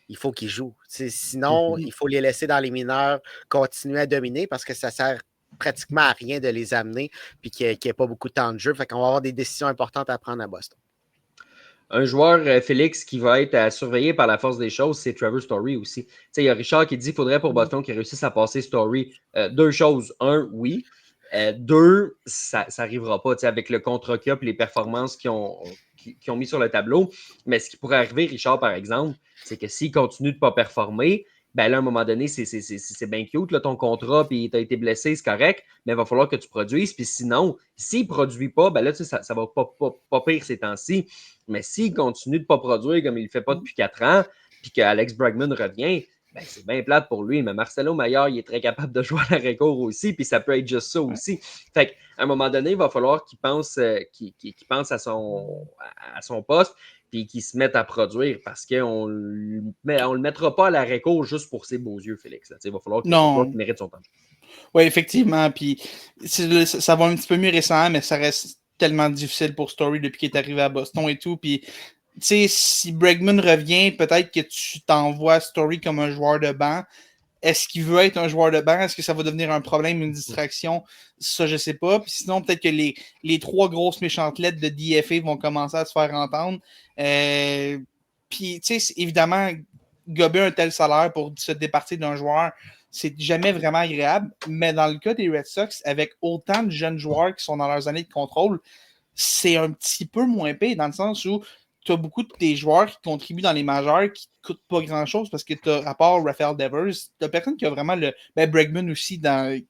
il faut qu'ils jouent. Sinon, il faut les laisser dans les mineurs, continuer à dominer parce que ça sert pratiquement à rien de les amener puis qu'il n'y ait pas beaucoup de temps de jeu. Fait qu'on va avoir des décisions importantes à prendre à Boston. Un joueur, Félix, qui va être à surveiller par la force des choses, c'est Trevor Story aussi. Il y a Richard qui dit qu'il faudrait pour Boston qu'il réussisse à passer Story. Deux choses. Un, oui. Deux, ça n'arrivera pas avec le contre-cas et les performances qu'ils ont mis sur le tableau. Mais ce qui pourrait arriver, Richard, par exemple, c'est que s'il continue de ne pas performer, ben là, à un moment donné, c'est bien cute, là, ton contrat, puis tu as été blessé, c'est correct, mais il va falloir que tu produises. Puis sinon, s'il ne produit pas, ben là, ça va pas pire ces temps-ci. Mais s'il continue de ne pas produire comme il ne le fait pas depuis 4 ans, puis qu'Alex Bregman revient, ben c'est bien plate pour lui. Mais Marcelo Maillard, il est très capable de jouer à l'arrêt-court aussi, puis ça peut être juste ça aussi. Fait qu'à un moment donné, il va falloir qu'il pense, pense à son poste, puis qu'il se mette à produire, parce qu'on ne le mettra pas à l'arrêt-court juste pour ses beaux yeux, Félix. Il va falloir qu'il mérite son temps. Oui, effectivement. Puis ça va un petit peu mieux récemment, mais ça reste tellement difficile pour Story depuis qu'il est arrivé à Boston et tout. Puis, tu sais, si Bregman revient, peut-être que tu t'envoies Story comme un joueur de banc. Est-ce qu'il veut être un joueur de banc? Est-ce que ça va devenir un problème, une distraction? Ça, je sais pas. Puis sinon, peut-être que les 3 grosses méchantes lettres de DFA vont commencer à se faire entendre. Puis, tu sais, évidemment, gober un tel salaire pour se départir d'un joueur, c'est jamais vraiment agréable. Mais dans le cas des Red Sox, avec autant de jeunes joueurs qui sont dans leurs années de contrôle, c'est un petit peu moins payé dans le sens où tu as beaucoup de tes joueurs qui contribuent dans les majeurs qui ne coûtent pas grand-chose parce que tu as, à part Rafael Devers, tu as personne qui a vraiment le. Ben, Bregman aussi,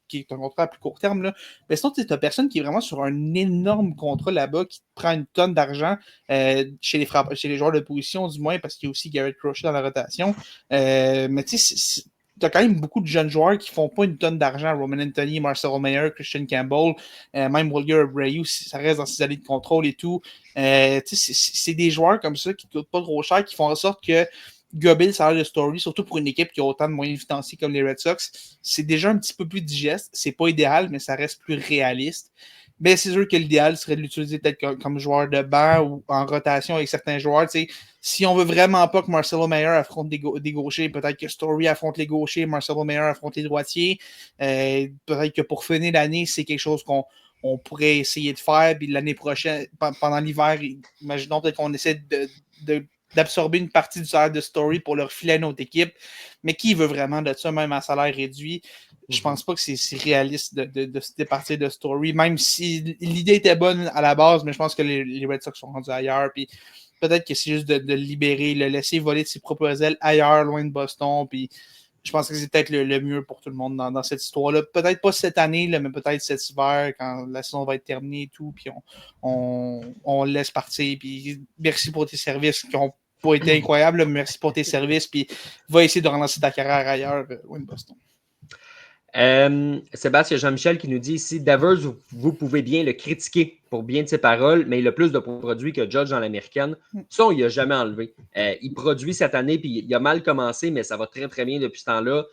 qui est un contrat à plus court terme. Là. Mais sinon, tu as personne qui est vraiment sur un énorme contrat là-bas qui te prend une tonne d'argent chez les joueurs de position, du moins, parce qu'il y a aussi Garrett Crochet dans la rotation. Mais tu sais, tu as quand même beaucoup de jeunes joueurs qui font pas une tonne d'argent. Roman Anthony, Marcel Mayer, Christian Campbell, même Wilger Abreu, ça reste dans ses années de contrôle et tout. C'est des joueurs comme ça qui ne coûtent pas trop cher, qui font en sorte que gober le salaire de Story, surtout pour une équipe qui a autant de moyens financiers comme les Red Sox, c'est déjà un petit peu plus digeste. C'est pas idéal, mais ça reste plus réaliste. Mais c'est sûr que l'idéal serait de l'utiliser peut-être comme joueur de banc ou en rotation avec certains joueurs. T'sais. Si on veut vraiment pas que Marcelo Mayer affronte des gauchers, peut-être que Story affronte les gauchers, Marcelo Mayer affronte les droitiers. Peut-être que pour finir l'année, c'est quelque chose qu'on pourrait essayer de faire. Puis l'année prochaine, pendant l'hiver, imaginons peut-être qu'on essaie d'absorber une partie du salaire de Story pour leur filer à notre équipe. Mais qui veut vraiment de ça, même à salaire réduit? Je pense pas que c'est réaliste de se départir de Story, même si l'idée était bonne à la base, mais je pense que les Red Sox sont rendus ailleurs. Puis peut-être que c'est juste de le libérer, le laisser voler de ses propres ailes ailleurs, loin de Boston. Puis je pense que c'est peut-être le mieux pour tout le monde dans cette histoire-là. Peut-être pas cette année, là, mais peut-être cet hiver, quand la saison va être terminée et tout, puis on le laisse partir. Puis merci pour tes services qui n'ont pas été incroyables, là, mais merci pour tes services, puis va essayer de relancer ta carrière ailleurs, loin de Boston. Sébastien Jean-Michel qui nous dit ici, Devers, vous pouvez bien le critiquer pour bien de ses paroles, mais il a plus de produits que Judge dans l'américaine. Ça, il n'a jamais enlevé. Il produit cette année, puis il a mal commencé, mais ça va très, très bien depuis ce temps-là.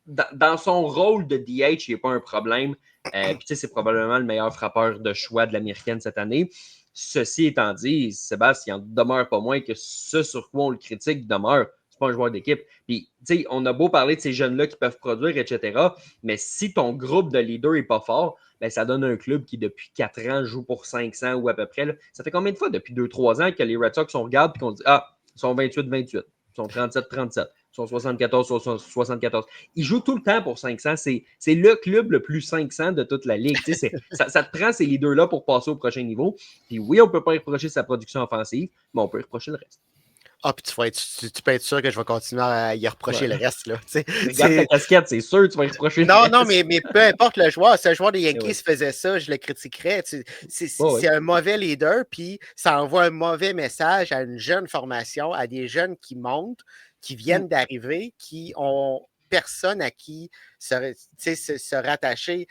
Dans son rôle de DH, il n'y a pas un problème. Puis c'est probablement le meilleur frappeur de choix de l'américaine cette année. Ceci étant dit, Sébastien, il en demeure pas moins que ce sur quoi on le critique demeure. C'est pas un joueur d'équipe. Puis, tu sais, on a beau parler de ces jeunes-là qui peuvent produire, etc., mais si ton groupe de leaders n'est pas fort, ben, ça donne un club qui, depuis 4 ans, joue pour 500 ou à peu près. Là. Ça fait combien de fois depuis 2-3 ans que les Red Sox, on regarde et qu'on dit ah, ils sont 28-28, ils sont 37-37, ils sont 74-74. Ils jouent tout le temps pour 500. C'est le club le plus 500 de toute la ligue. Ça te prend ces leaders-là pour passer au prochain niveau. Puis oui, on ne peut pas reprocher sa production offensive, mais on peut reprocher le reste. Ah, puis tu peux être sûr que je vais continuer à y reprocher le reste. Là. Regarde ta casquette, c'est sûr que tu vas y reprocher le reste. Non, mais peu importe le joueur. Si un joueur des Yankees faisait ça, je le critiquerais. C'est un mauvais leader, puis ça envoie un mauvais message à une jeune formation, à des jeunes qui montent, qui viennent d'arriver, qui ont personne à qui se rattacher.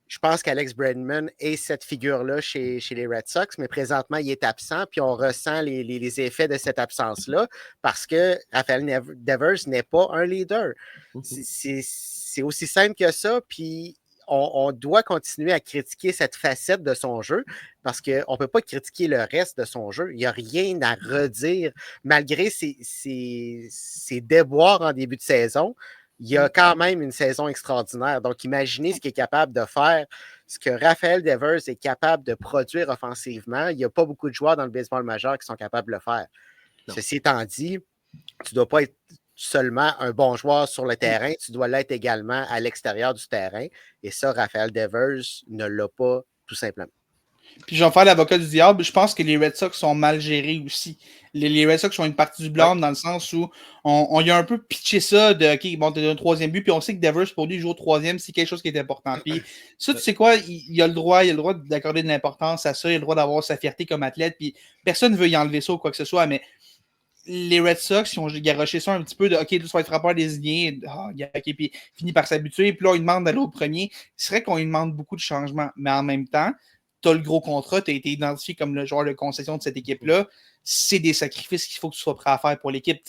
Je pense qu'Alex Bregman est cette figure-là chez les Red Sox, mais présentement, il est absent, puis on ressent les effets de cette absence-là parce que Rafael Devers n'est pas un leader. C'est aussi simple que ça, puis on doit continuer à critiquer cette facette de son jeu parce qu'on ne peut pas critiquer le reste de son jeu. Il n'y a rien à redire. Malgré ses déboires en début de saison, il y a quand même une saison extraordinaire. Donc, imaginez ce qu'il est capable de faire, ce que Rafael Devers est capable de produire offensivement. Il n'y a pas beaucoup de joueurs dans le baseball majeur qui sont capables de le faire. Non. Ceci étant dit, tu ne dois pas être seulement un bon joueur sur le terrain, tu dois l'être également à l'extérieur du terrain. Et ça, Rafael Devers ne l'a pas, tout simplement. Puis je vais faire l'avocat du diable. Je pense que les Red Sox sont mal gérés aussi. Les Red Sox ont une partie du blâme dans le sens où on y a un peu pitché ça de OK, bon, t'es un troisième but, puis on sait que Devers, pour lui, jouer au troisième, c'est quelque chose qui est important. Puis ça, tu sais quoi, il a le droit d'accorder de l'importance à ça, il a le droit d'avoir sa fierté comme athlète, puis personne ne veut y enlever ça ou quoi que ce soit, mais les Red Sox, ils ont garoché ça un petit peu de OK, tu vas être frappeur désigné, OK, puis finit par s'habituer, puis là, on lui demande d'aller au premier. C'est vrai qu'on lui demande beaucoup de changements, mais en même temps, tu as le gros contrat, tu as été identifié comme le joueur de concession de cette équipe-là. C'est des sacrifices qu'il faut que tu sois prêt à faire pour l'équipe.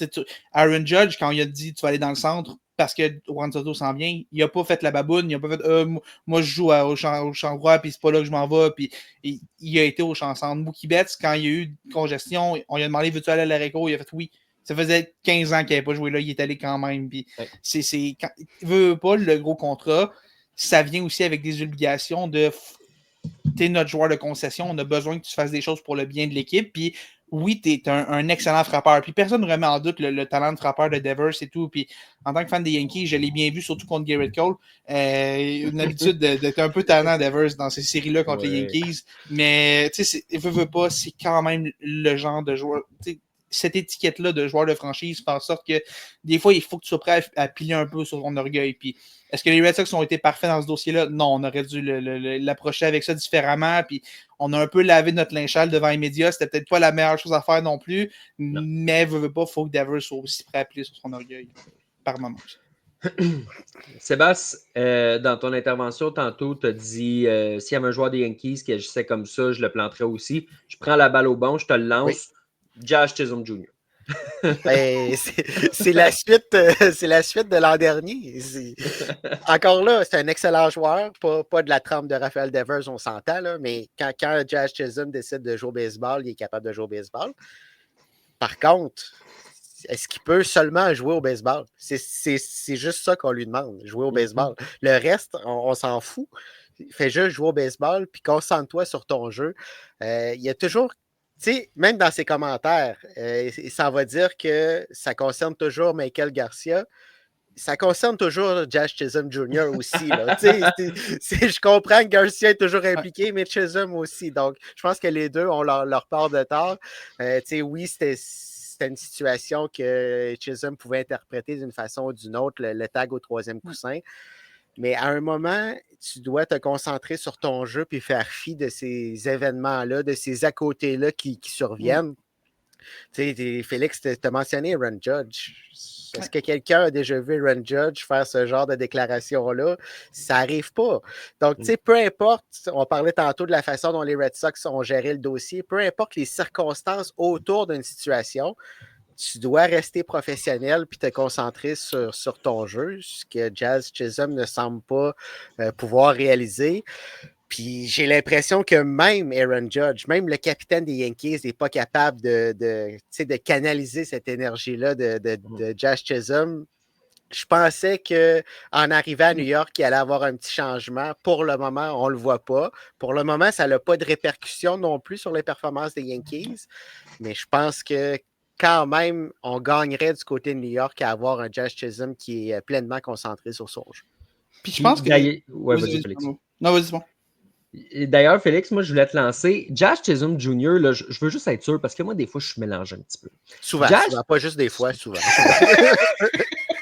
Aaron Judge, quand il a dit tu vas aller dans le centre parce que Juan Soto s'en vient, il n'a pas fait la baboune, il n'a pas fait moi je joue au champ droit, puis c'est pas là que je m'en vais, puis il a été au champ centre. Mookie Betts, quand il y a eu une congestion, on lui a demandé veux-tu aller à l'Areco, il a fait oui. Ça faisait 15 ans qu'il n'avait pas joué là, il est allé quand même. Puis quand il veut pas le gros contrat, ça vient aussi avec des obligations de t'es notre joueur de concession, on a besoin que tu fasses des choses pour le bien de l'équipe. Puis oui, t'es un excellent frappeur. Puis personne ne remet en doute le talent de frappeur de Devers et tout. Puis en tant que fan des Yankees, je l'ai bien vu, surtout contre Garrett Cole. Une habitude d'être un peu talent Devers dans ces séries-là contre les Yankees. Mais tu sais, veut pas, c'est quand même le genre de joueur. Cette étiquette-là de joueur de franchise fait en sorte que des fois, il faut que tu sois prêt à plier un peu sur ton orgueil. Puis, est-ce que les Red Sox ont été parfaits dans ce dossier-là? Non, on aurait dû l'approcher avec ça différemment. Puis, on a un peu lavé notre linge sale devant les médias. C'était peut-être pas la meilleure chose à faire non plus. Non. Mais, veut pas, il faut que Devers soit aussi prêt à plier sur son orgueil par moment. Sébastien, dans ton intervention tantôt, tu as dit s'il y avait un joueur des Yankees qui agissait comme ça, je le planterais aussi. Je prends la balle au bon, je te le lance. Oui. Josh Chisholm Jr. C'est la suite de l'an dernier. Encore là, c'est un excellent joueur, pas de la trempe de Rafael Devers, on s'entend, là, mais quand Josh Chisholm décide de jouer au baseball, il est capable de jouer au baseball. Par contre, est-ce qu'il peut seulement jouer au baseball? C'est juste ça qu'on lui demande, jouer au baseball. Le reste, on s'en fout. Fais juste jouer au baseball, puis concentre-toi sur ton jeu. Il y a toujours... Tu sais, même dans ses commentaires, ça va dire que ça concerne toujours Michael Garcia. Ça concerne toujours Josh Chisholm Jr. aussi. Là. Je comprends que Garcia est toujours impliqué, mais Chisholm aussi. Donc, je pense que les deux ont leur part de tort. Oui, c'était une situation que Chisholm pouvait interpréter d'une façon ou d'une autre, le tag au troisième coussin. Mais à un moment, tu dois te concentrer sur ton jeu puis faire fi de ces événements-là, de ces à-côtés-là qui surviennent. Tu sais, Félix, tu as mentionné Aaron Judge. Est-ce que quelqu'un a déjà vu Aaron Judge faire ce genre de déclaration-là? Ça n'arrive pas. Donc, tu sais, peu importe, on parlait tantôt de la façon dont les Red Sox ont géré le dossier, peu importe les circonstances autour d'une situation, tu dois rester professionnel puis te concentrer sur ton jeu, ce que Jazz Chisholm ne semble pas pouvoir réaliser. Puis j'ai l'impression que même Aaron Judge, même le capitaine des Yankees n'est pas capable de canaliser cette énergie-là de Josh Chisholm. Je pensais qu'en arrivant à New York, il allait avoir un petit changement. Pour le moment, on ne le voit pas. Pour le moment, ça n'a pas de répercussions non plus sur les performances des Yankees. Mais je pense que quand même, on gagnerait du côté de New York à avoir un Josh Chisholm qui est pleinement concentré sur son jeu. Puis je pense que. Ouais, vas-y, Félix. Non, vas-y, bon. D'ailleurs, Félix, moi, je voulais te lancer. Josh Chisholm Jr., là, je veux juste être sûr, parce que moi, des fois, je suis mélangé un petit peu. Souvent, pas juste des fois, souvent.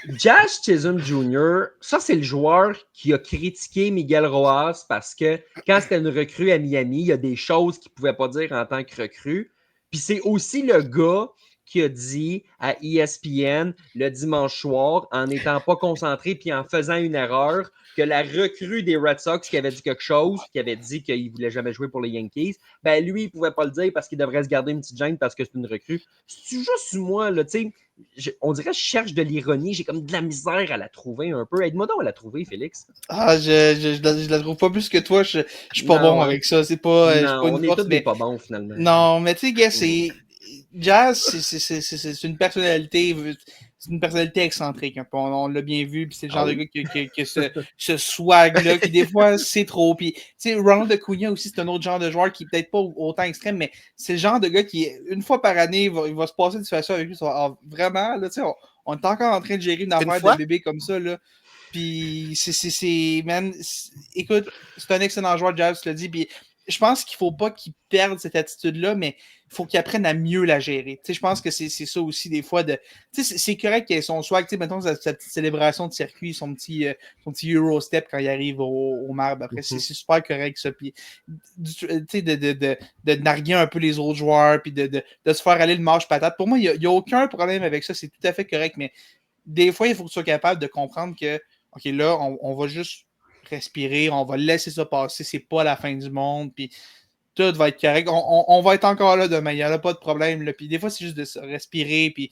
Josh Chisholm Jr., ça, c'est le joueur qui a critiqué Miguel Rojas parce que quand c'était une recrue à Miami, il y a des choses qu'il ne pouvait pas dire en tant que recrue. Puis c'est aussi le gars qui a dit à ESPN le dimanche soir, en n'étant pas concentré puis en faisant une erreur, que la recrue des Red Sox qui avait dit quelque chose, qui avait dit qu'il ne voulait jamais jouer pour les Yankees, ben lui, il ne pouvait pas le dire parce qu'il devrait se garder une petite gêne parce que c'est une recrue. C'est juste moi, là, tu sais, on dirait que je cherche de l'ironie, j'ai comme de la misère à la trouver un peu. Aide-moi donc à la trouver, Félix. Ah, je la trouve pas plus que toi, je suis pas bon avec ça, c'est pas... Non, on est tous pas bons, finalement. Non, mais tu sais, gars, c'est... Jazz, c'est une personnalité... C'est une personnalité excentrique. Hein. On l'a bien vu, puis c'est le genre de gars qui a ce swag-là, qui des fois, c'est trop. Puis, tu sais, Ronald Acuna aussi, c'est un autre genre de joueur qui est peut-être pas autant extrême, mais c'est le genre de gars qui, une fois par année, il va se passer une situation avec lui. Vraiment, là, tu sais, on est encore en train de gérer une affaire de bébé comme ça, là. Puis, écoute, c'est un excellent joueur, Jazz, tu l'as dit, puis je pense qu'il ne faut pas qu'il perde cette attitude-là, mais il faut qu'il apprenne à mieux la gérer. Je pense que c'est ça aussi des fois. C'est correct qu'il ait son swag. Mettons sa petite célébration de circuit, son petit Eurostep quand il arrive au marbre. Après, c'est super correct ça. Puis, de narguer un peu les autres joueurs, puis de se faire aller le marche patate. Pour moi, il n'y a aucun problème avec ça. C'est tout à fait correct. Mais des fois, il faut que tu sois capable de comprendre que, OK, là, on va juste respirer, on va laisser ça passer, c'est pas la fin du monde, puis tout va être correct, on va être encore là demain, il n'y a pas de problème, là. Puis des fois, c'est juste de respirer, puis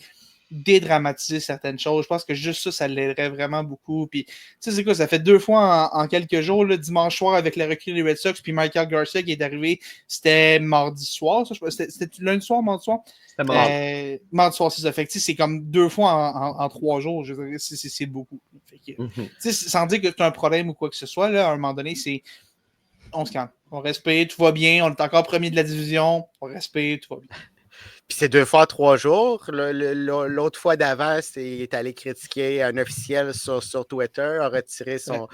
dédramatiser certaines choses, je pense que juste ça l'aiderait vraiment beaucoup, puis tu sais, c'est quoi, ça fait 2 fois en quelques jours, le dimanche soir avec la recrue des Red Sox, puis Michael Garcia qui est arrivé, c'était mardi soir, ça, c'était lundi soir, mardi soir? C'était mardi. Mardi soir, c'est ça, fait que c'est comme 2 fois en 3 jours, je dirais, c'est beaucoup. Fait que, sans dire que c'est un problème ou quoi que ce soit, là, à un moment donné, on se calme, on respire, tout va bien, on est encore premier de la division, on respire, tout va bien. Puis c'est 2 fois 3 jours. L'autre fois d'avant, il est allé critiquer un officiel sur Twitter, a retiré son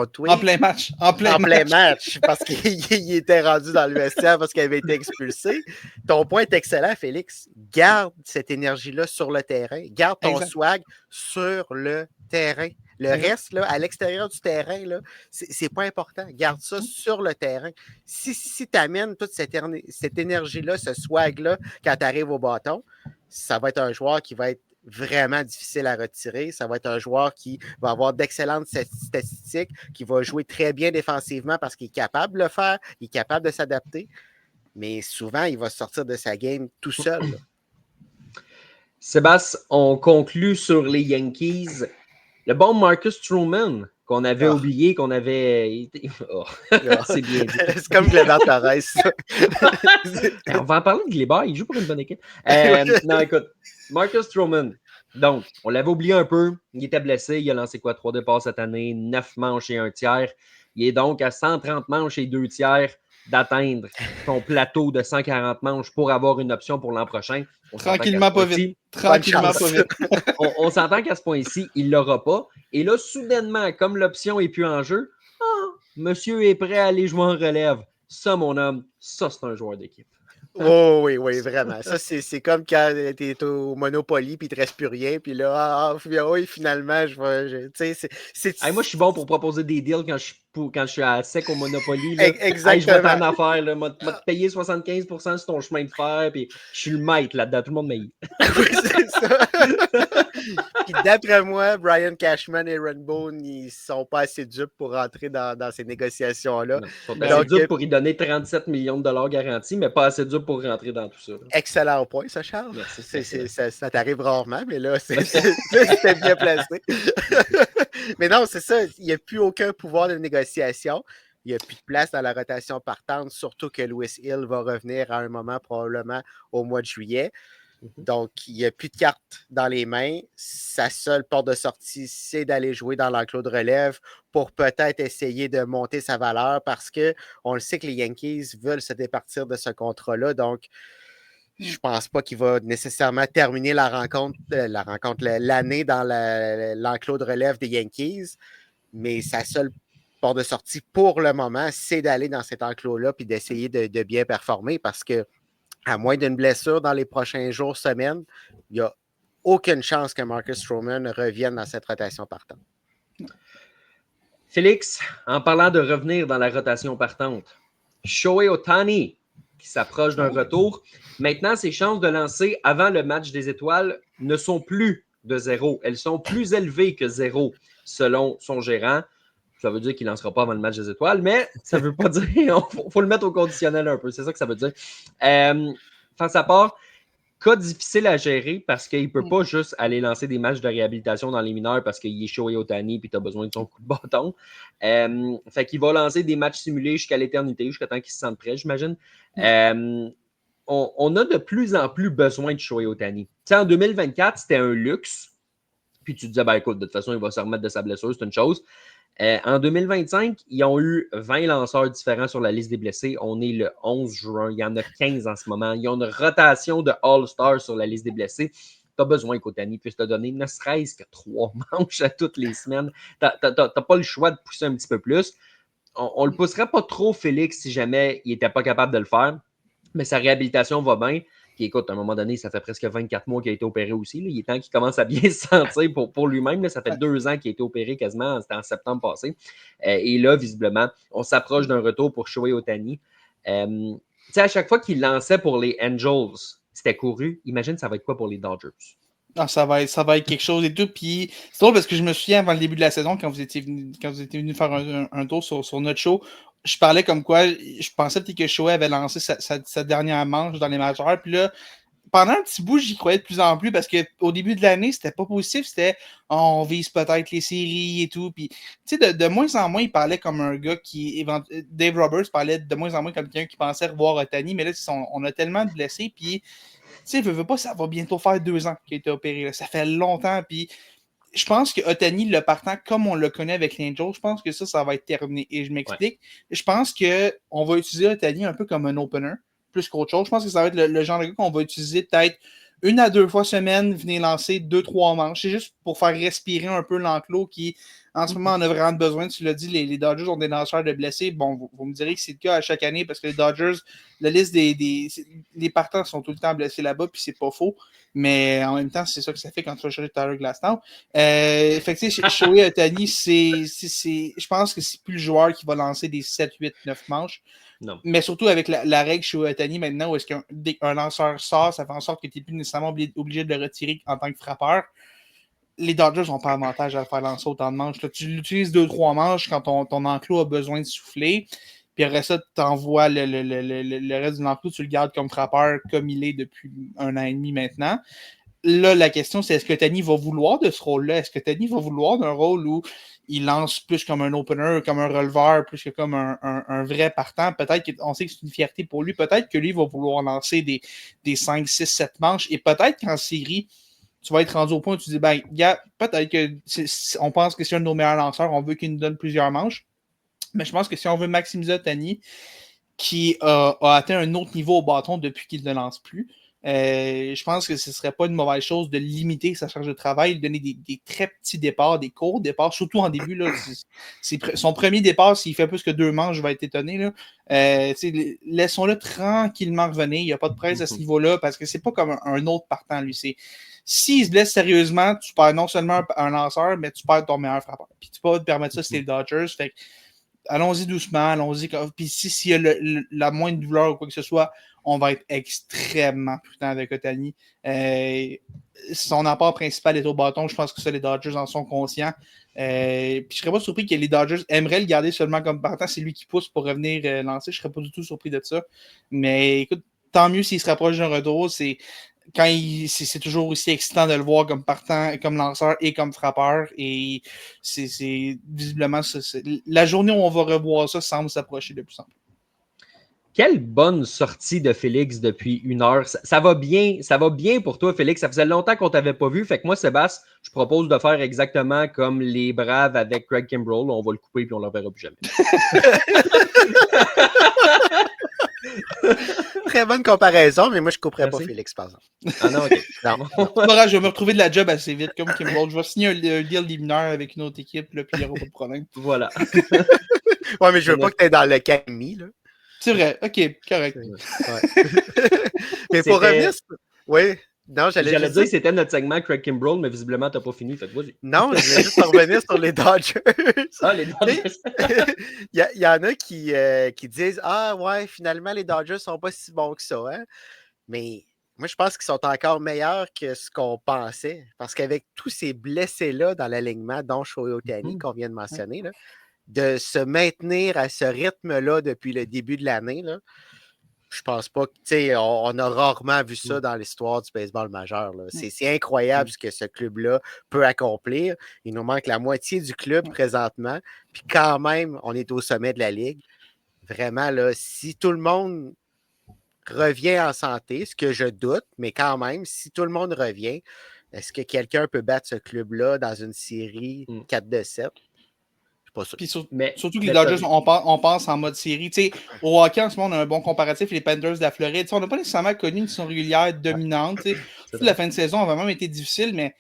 tweet. En plein match. En plein match, parce qu'il était rendu dans le vestiaire parce qu'il avait été expulsé. Ton point est excellent, Félix. Garde cette énergie-là sur le terrain. Garde ton swag sur le terrain. Le reste, là, à l'extérieur du terrain, là, c'est pas important. Garde ça sur le terrain. Si tu amènes toute cette énergie-là, ce swag-là, quand tu arrives au bâton, ça va être un joueur qui va être vraiment difficile à retirer. Ça va être un joueur qui va avoir d'excellentes statistiques, qui va jouer très bien défensivement parce qu'il est capable de le faire, il est capable de s'adapter. Mais souvent, il va sortir de sa game tout seul. Là. Sébastien, on conclut sur les Yankees. Le bon Marcus Stroman, qu'on avait oublié, qu'on avait... c'est bien dit. C'est comme Gleyber Torres, ça. On va en parler de Gleyber, il joue pour une bonne équipe. Non, écoute, Marcus Stroman, donc, on l'avait oublié un peu, il était blessé, il a lancé 3 départs cette année, 9 manches et 1 tiers. Il est donc à 130 manches et 2 tiers d'atteindre son plateau de 140 manches pour avoir une option pour l'an prochain. Tranquillement, pas vite. Tranquillement, pas vite. On s'entend qu'à ce point-ci, il ne l'aura pas. Et là, soudainement, comme l'option n'est plus en jeu, monsieur est prêt à aller jouer en relève. Ça, mon homme, ça, c'est un joueur d'équipe. Oh, oui, vraiment. Ça, c'est comme quand tu es au Monopoly puis il ne te reste plus rien. Puis là, oui, finalement, moi, je suis bon pour proposer des deals quand je suis à sec au Monopoly. Là. Exactement. Je vais faire une affaire. Je vais te payer 75% sur ton chemin de fer. Puis je suis le maître là-dedans. Tout le monde m'aille. Oui, c'est ça. Puis d'après moi, Brian Cashman et Ron Boone, ils sont pas assez dupes pour rentrer dans ces négociations-là. Non, ils sont assez dupes pour y donner 37 millions de dollars garantis, mais pas assez dupes pour rentrer dans tout ça. Là. Excellent point, ça, Charles. Merci, ça t'arrive rarement, mais là, c'était bien placé. Mais non, c'est ça. Il n'y a plus aucun pouvoir de négociation. Il n'y a plus de place dans la rotation partante, surtout que Louis Hill va revenir à un moment probablement au mois de juillet. Donc, il n'y a plus de cartes dans les mains. Sa seule porte de sortie, c'est d'aller jouer dans l'enclos de relève pour peut-être essayer de monter sa valeur parce qu'on le sait que les Yankees veulent se départir de ce contrat-là. Donc, je ne pense pas qu'il va nécessairement terminer l'année dans l'enclos de relève des Yankees. Mais sa seule porte de sortie pour le moment, c'est d'aller dans cet enclos-là et d'essayer de bien performer parce que à moins d'une blessure dans les prochains jours, semaines, il n'y a aucune chance que Marcus Stroman revienne dans cette rotation partante. Félix, en parlant de revenir dans la rotation partante, Shohei Ohtani qui s'approche d'un retour. Maintenant, ses chances de lancer avant le match des étoiles ne sont plus de 0. Elles sont plus élevées que 0, selon son gérant. Ça veut dire qu'il ne lancera pas avant le match des étoiles, mais ça ne veut pas dire. Il faut le mettre au conditionnel un peu. C'est ça que ça veut dire. Face à part, cas difficile à gérer parce qu'il ne peut pas juste aller lancer des matchs de réhabilitation dans les mineurs parce qu'il est Shohei Ohtani et tu as besoin de son coup de bâton. Fait qu'il va lancer des matchs simulés jusqu'à l'éternité, jusqu'à temps qu'il se sente prêt, j'imagine. On a de plus en plus besoin de Shohei Ohtani. Tu sais, en 2024, c'était un luxe. Puis tu te disais, ben écoute, de toute façon, il va se remettre de sa blessure, c'est une chose. En 2025, ils ont eu 20 lanceurs différents sur la liste des blessés. On est le 11 juin. Il y en a 15 en ce moment. Ils ont une rotation de All-Stars sur la liste des blessés. Tu as besoin qu'Ohtani puisse te donner ne serait-ce que 3 manches à toutes les semaines. Tu n'as pas le choix de pousser un petit peu plus. On ne le pousserait pas trop, Félix, si jamais il n'était pas capable de le faire. Mais sa réhabilitation va bien. Puis écoute, à un moment donné, ça fait presque 24 mois qu'il a été opéré aussi. Là. Il est temps qu'il commence à bien se sentir pour lui-même. Là. Ça fait 2 ans qu'il a été opéré quasiment. C'était en septembre passé. Et là, visiblement, on s'approche d'un retour pour Shohei Ohtani. Tu sais, à chaque fois qu'il lançait pour les Angels, c'était couru. Imagine, ça va être quoi pour les Dodgers? Ah, ça va être quelque chose et tout. Puis c'est drôle parce que je me souviens avant le début de la saison, quand vous étiez venu faire un tour sur notre show, je parlais comme quoi je pensais peut-être que Shohei avait lancé sa dernière manche dans les majeurs. Puis là, pendant un petit bout, j'y croyais de plus en plus parce qu'au début de l'année, c'était pas positif. C'était on vise peut-être les séries et tout. Puis, tu sais, de moins en moins, il parlait comme un gars qui. Dave Roberts parlait de moins en moins comme quelqu'un qui pensait revoir Ohtani. Mais là, on a tellement de blessés. Puis, tu sais, je veux pas, ça va bientôt faire 2 ans qu'il a été opéré. Là. Ça fait longtemps. Puis, je pense que Ohtani, le partant, comme on le connaît avec l'Angel, je pense que ça va être terminé. Et je m'explique. Ouais. Je pense qu'on va utiliser Ohtani un peu comme un opener, plus qu'autre chose. Je pense que ça va être le genre de gars qu'on va utiliser peut-être 1 à 2 fois semaine, venir lancer 2-3 manches. C'est juste pour faire respirer un peu l'enclos qui, en ce moment, on a vraiment besoin. Tu l'as dit, les Dodgers ont des lanceurs de blessés. Bon, vous me direz que c'est le cas à chaque année parce que les Dodgers, la liste des partants sont tout le temps blessés là-bas, puis c'est pas faux. Mais en même temps, c'est ça que ça fait quand tu vas chercher Tyler Glasnow. Fait que tu sais, Shohei Ohtani, je pense que c'est plus le joueur qui va lancer des 7, 8, 9 manches. Non. Mais surtout avec la règle chez Ohtani maintenant, où est-ce qu'un lanceur sort, ça fait en sorte que tu n'es plus nécessairement obligé de le retirer en tant que frappeur. Les Dodgers n'ont pas avantage à le faire lancer autant de manches. Là, tu l'utilises 2-3 manches quand ton enclos a besoin de souffler. Puis après ça, tu envoies le reste de l'enclos, tu le gardes comme frappeur, comme il est depuis 1 an et demi maintenant. Là, la question, c'est est-ce que Ohtani va vouloir de ce rôle-là? Est-ce que Ohtani va vouloir d'un rôle où il lance plus comme un opener, comme un releveur, plus que comme un vrai partant? Peut-être qu'on sait que c'est une fierté pour lui. Peut-être que lui va vouloir lancer des 5, 6, 7 manches. Et peut-être qu'en série, tu vas être rendu au point où tu dis, ben, gars, peut-être qu'on pense que c'est un de nos meilleurs lanceurs, on veut qu'il nous donne plusieurs manches. Mais je pense que si on veut maximiser Ohtani, qui a atteint un autre niveau au bâton depuis qu'il ne lance plus, je pense que ce ne serait pas une mauvaise chose de limiter sa charge de travail, de donner des très petits départs, des courts départs, surtout en début. Là, son premier départ, s'il fait plus que 2 manches, je vais être étonné. Là. Laissons-le tranquillement revenir. Il n'y a pas de presse à ce niveau-là parce que c'est pas comme un autre partant, lui. S'il se blesse sérieusement, tu perds non seulement un lanceur, mais tu perds ton meilleur frappeur. Puis tu peux pas te permettre ça si t'es les Dodgers. Fait que, allons-y doucement, allons-y. Puis s'il y a la moindre douleur ou quoi que ce soit, on va être extrêmement prudent avec Ohtani. Son apport principal est au bâton. Je pense que ça, les Dodgers en sont conscients. Puis je serais pas surpris que les Dodgers aimeraient le garder seulement comme partant. C'est lui qui pousse pour revenir lancer. Je serais pas du tout surpris de ça. Mais écoute, tant mieux s'il se rapproche d'un retour. c'est toujours aussi excitant de le voir comme partant, comme lanceur et comme frappeur. Et c'est visiblement, la journée où on va revoir ça semble s'approcher de plus en plus. Quelle bonne sortie de Félix depuis 1 heure. Ça va bien pour toi, Félix. Ça faisait longtemps qu'on ne t'avait pas vu. Fait que moi, Sébastien, je propose de faire exactement comme les Braves avec Craig Kimbrell. On va le couper et on ne le reverra plus jamais. Très bonne comparaison, mais moi, je ne couperais pas Merci. Félix, par exemple. Ah non, OK. Non. C'est pas grave, je vais me retrouver de la job assez vite comme Kimbrell. Je vais signer un deal des mineurs avec une autre équipe, là, puis il n'y aura pas de problème. Voilà. Ouais, mais je veux pas que tu es dans le Camille, là. C'est vrai, ok, correct. Ouais. Mais pour revenir... Oui. Non, J'allais juste dire dire... que c'était notre segment Craig Kimbrell, mais visiblement, tu n'as pas fini. Fait que vas-y. Non, je voulais juste revenir sur les Dodgers. Ah, les Dodgers. Il y en a qui disent « Ah ouais, finalement, les Dodgers sont pas si bons que ça. Hein? » Mais moi, je pense qu'ils sont encore meilleurs que ce qu'on pensait. Parce qu'avec tous ces blessés-là dans l'alignement, dont Shohei Ohtani, qu'on vient de mentionner, là, de se maintenir à ce rythme-là depuis le début de l'année, là, je pense pas que, tu sais, on a rarement vu ça dans l'histoire du baseball majeur. Là. C'est incroyable ce que ce club-là peut accomplir. Il nous manque la moitié du club présentement, puis quand même, on est au sommet de la Ligue. Vraiment, là, si tout le monde revient en santé, ce que je doute, mais quand même, si tout le monde revient, est-ce que quelqu'un peut battre ce club-là dans une série 4-7? Puis surtout que les mais Dodgers, on pense en mode série. T'sais, au hockey, en ce moment, on a un bon comparatif. Les Panthers de la Floride, on n'a pas nécessairement connu une saison régulière dominante. Toute la fin de saison a vraiment été difficile, mais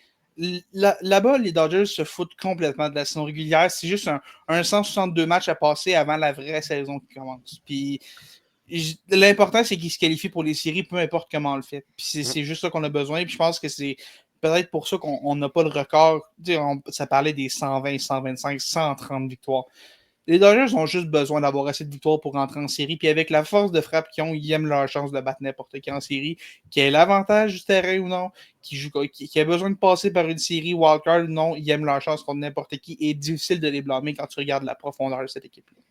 là-bas, les Dodgers se foutent complètement de la saison régulière. C'est juste un 162 matchs à passer avant la vraie saison qui commence. Puis l'important, c'est qu'ils se qualifient pour les séries, peu importe comment on le fait. Puis c'est juste ça qu'on a besoin. Puis je pense que c'est peut-être pour ça qu'on n'a pas le record. Ça parlait des 120, 125, 130 victoires. Les Dodgers ont juste besoin d'avoir assez de victoires pour rentrer en série. Puis avec la force de frappe qu'ils ont, ils aiment leur chance de battre n'importe qui en série. Qui ait l'avantage du terrain ou non, qui a besoin de passer par une série wildcard ou non, ils aiment leur chance contre n'importe qui. Et difficile de les blâmer quand tu regardes la profondeur de cette équipe-là.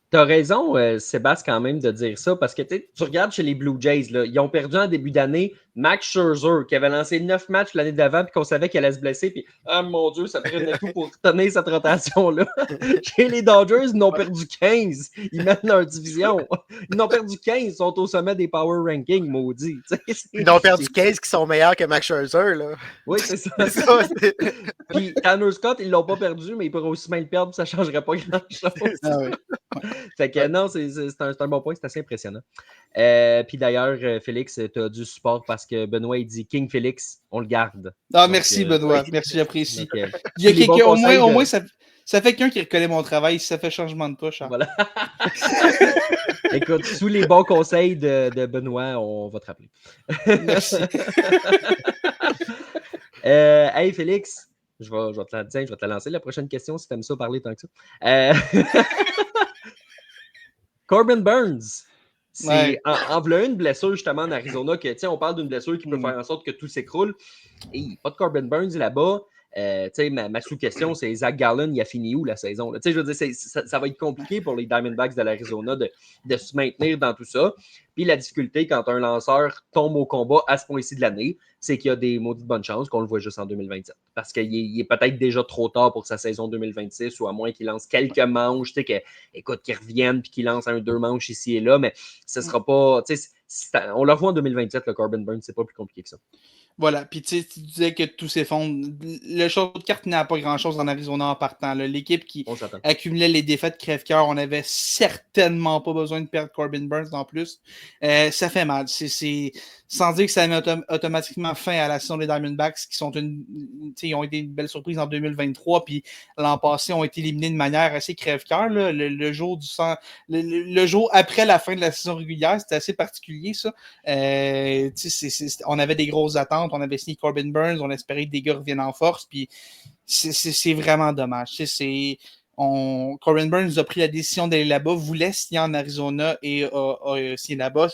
Tu as raison, Sébastien, quand même, de dire ça, parce que tu regardes chez les Blue Jays, là, ils ont perdu en début d'année Max Scherzer, qui avait lancé 9 matchs l'année d'avant, puis qu'on savait qu'il allait se blesser, puis ah mon Dieu, ça prenait tout pour tenir cette rotation-là. Chez les Dodgers, ils n'ont perdu 15. Ils mènent leur division. Ils n'ont perdu 15, ils sont au sommet des Power Rankings, maudits. Ils n'ont perdu 15 qui sont meilleurs que Max Scherzer, là. Oui, c'est ça. Puis Tanner Scott, ils ne l'ont pas perdu, mais ils pourraient aussi bien le perdre, puis ça ne changerait pas grand-chose. Ah oui. Fait que non, c'est un bon point, c'est assez impressionnant. Puis d'ailleurs, Félix, tu as du support parce que Benoît, il dit King Félix, on le garde. Ah, donc, merci Benoît, oui. merci, j'apprécie. Donc, Il y a quelqu'un, au conseils moins ça fait quelqu'un qui reconnaît mon travail, ça fait changement de touche. Hein. Voilà. Écoute, sous les bons conseils de Benoît, on va te rappeler. Merci. Hey Félix, je vais te la lancer la prochaine question si tu aimes ça parler tant que ça. Corbin Burns, c'est en voulant une blessure justement en Arizona, que on parle d'une blessure qui peut faire en sorte que tout s'écroule. Et pas de Corbin Burns là-bas. Ma sous-question, c'est Zach Gallen, il a fini où la saison? Là? Je veux dire, ça va être compliqué pour les Diamondbacks de l'Arizona de se maintenir dans tout ça. Puis la difficulté quand un lanceur tombe au combat à ce point-ci de l'année, c'est qu'il y a des maudites bonnes chances qu'on le voit juste en 2027. Parce qu'il est peut-être déjà trop tard pour sa saison 2026, ou à moins qu'il lance quelques manches, qu'il revienne puis qu'il lance 1-2 manches ici et là, mais ce sera pas. On le revoit en 2027, le Corbin Burns, c'est pas plus compliqué que ça. Voilà, puis tu disais que tout s'effondre. Le show de carte n'a pas grand-chose en Arizona en partant. L'équipe qui accumulait les défaites crève-cœur, on n'avait certainement pas besoin de perdre Corbin Burns en plus. Ça fait mal. C'est sans dire que ça met automatiquement fin à la saison des Diamondbacks, qui sont ils ont été une belle surprise en 2023, puis l'an passé ont été éliminés de manière assez crève-cœur. Le jour après la fin de la saison régulière, c'était assez particulier, ça. On avait des grosses attentes. On avait signé Corbin Burns, on espérait que des gars reviennent en force, puis c'est vraiment dommage. Corbin Burns a pris la décision d'aller là-bas, voulait signer en Arizona et a signé là-bas.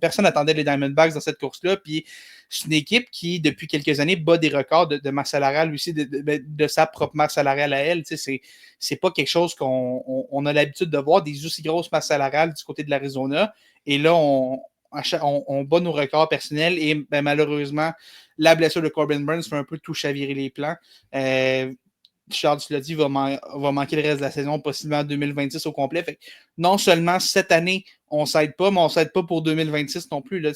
Personne n'attendait les Diamondbacks dans cette course-là, puis c'est une équipe qui, depuis quelques années, bat des records de masse salariale aussi, de sa propre masse salariale à elle. C'est pas quelque chose qu'on a l'habitude de voir, des aussi grosses masses salariales du côté de l'Arizona. Et là, on bat nos records personnels et ben, malheureusement, la blessure de Corbin Burns fait un peu tout chavirer les plans. Charles, tu l'as dit, va manquer le reste de la saison, possiblement en 2026 au complet. Fait que non seulement cette année, on ne s'aide pas, mais on ne s'aide pas pour 2026 non plus. Là,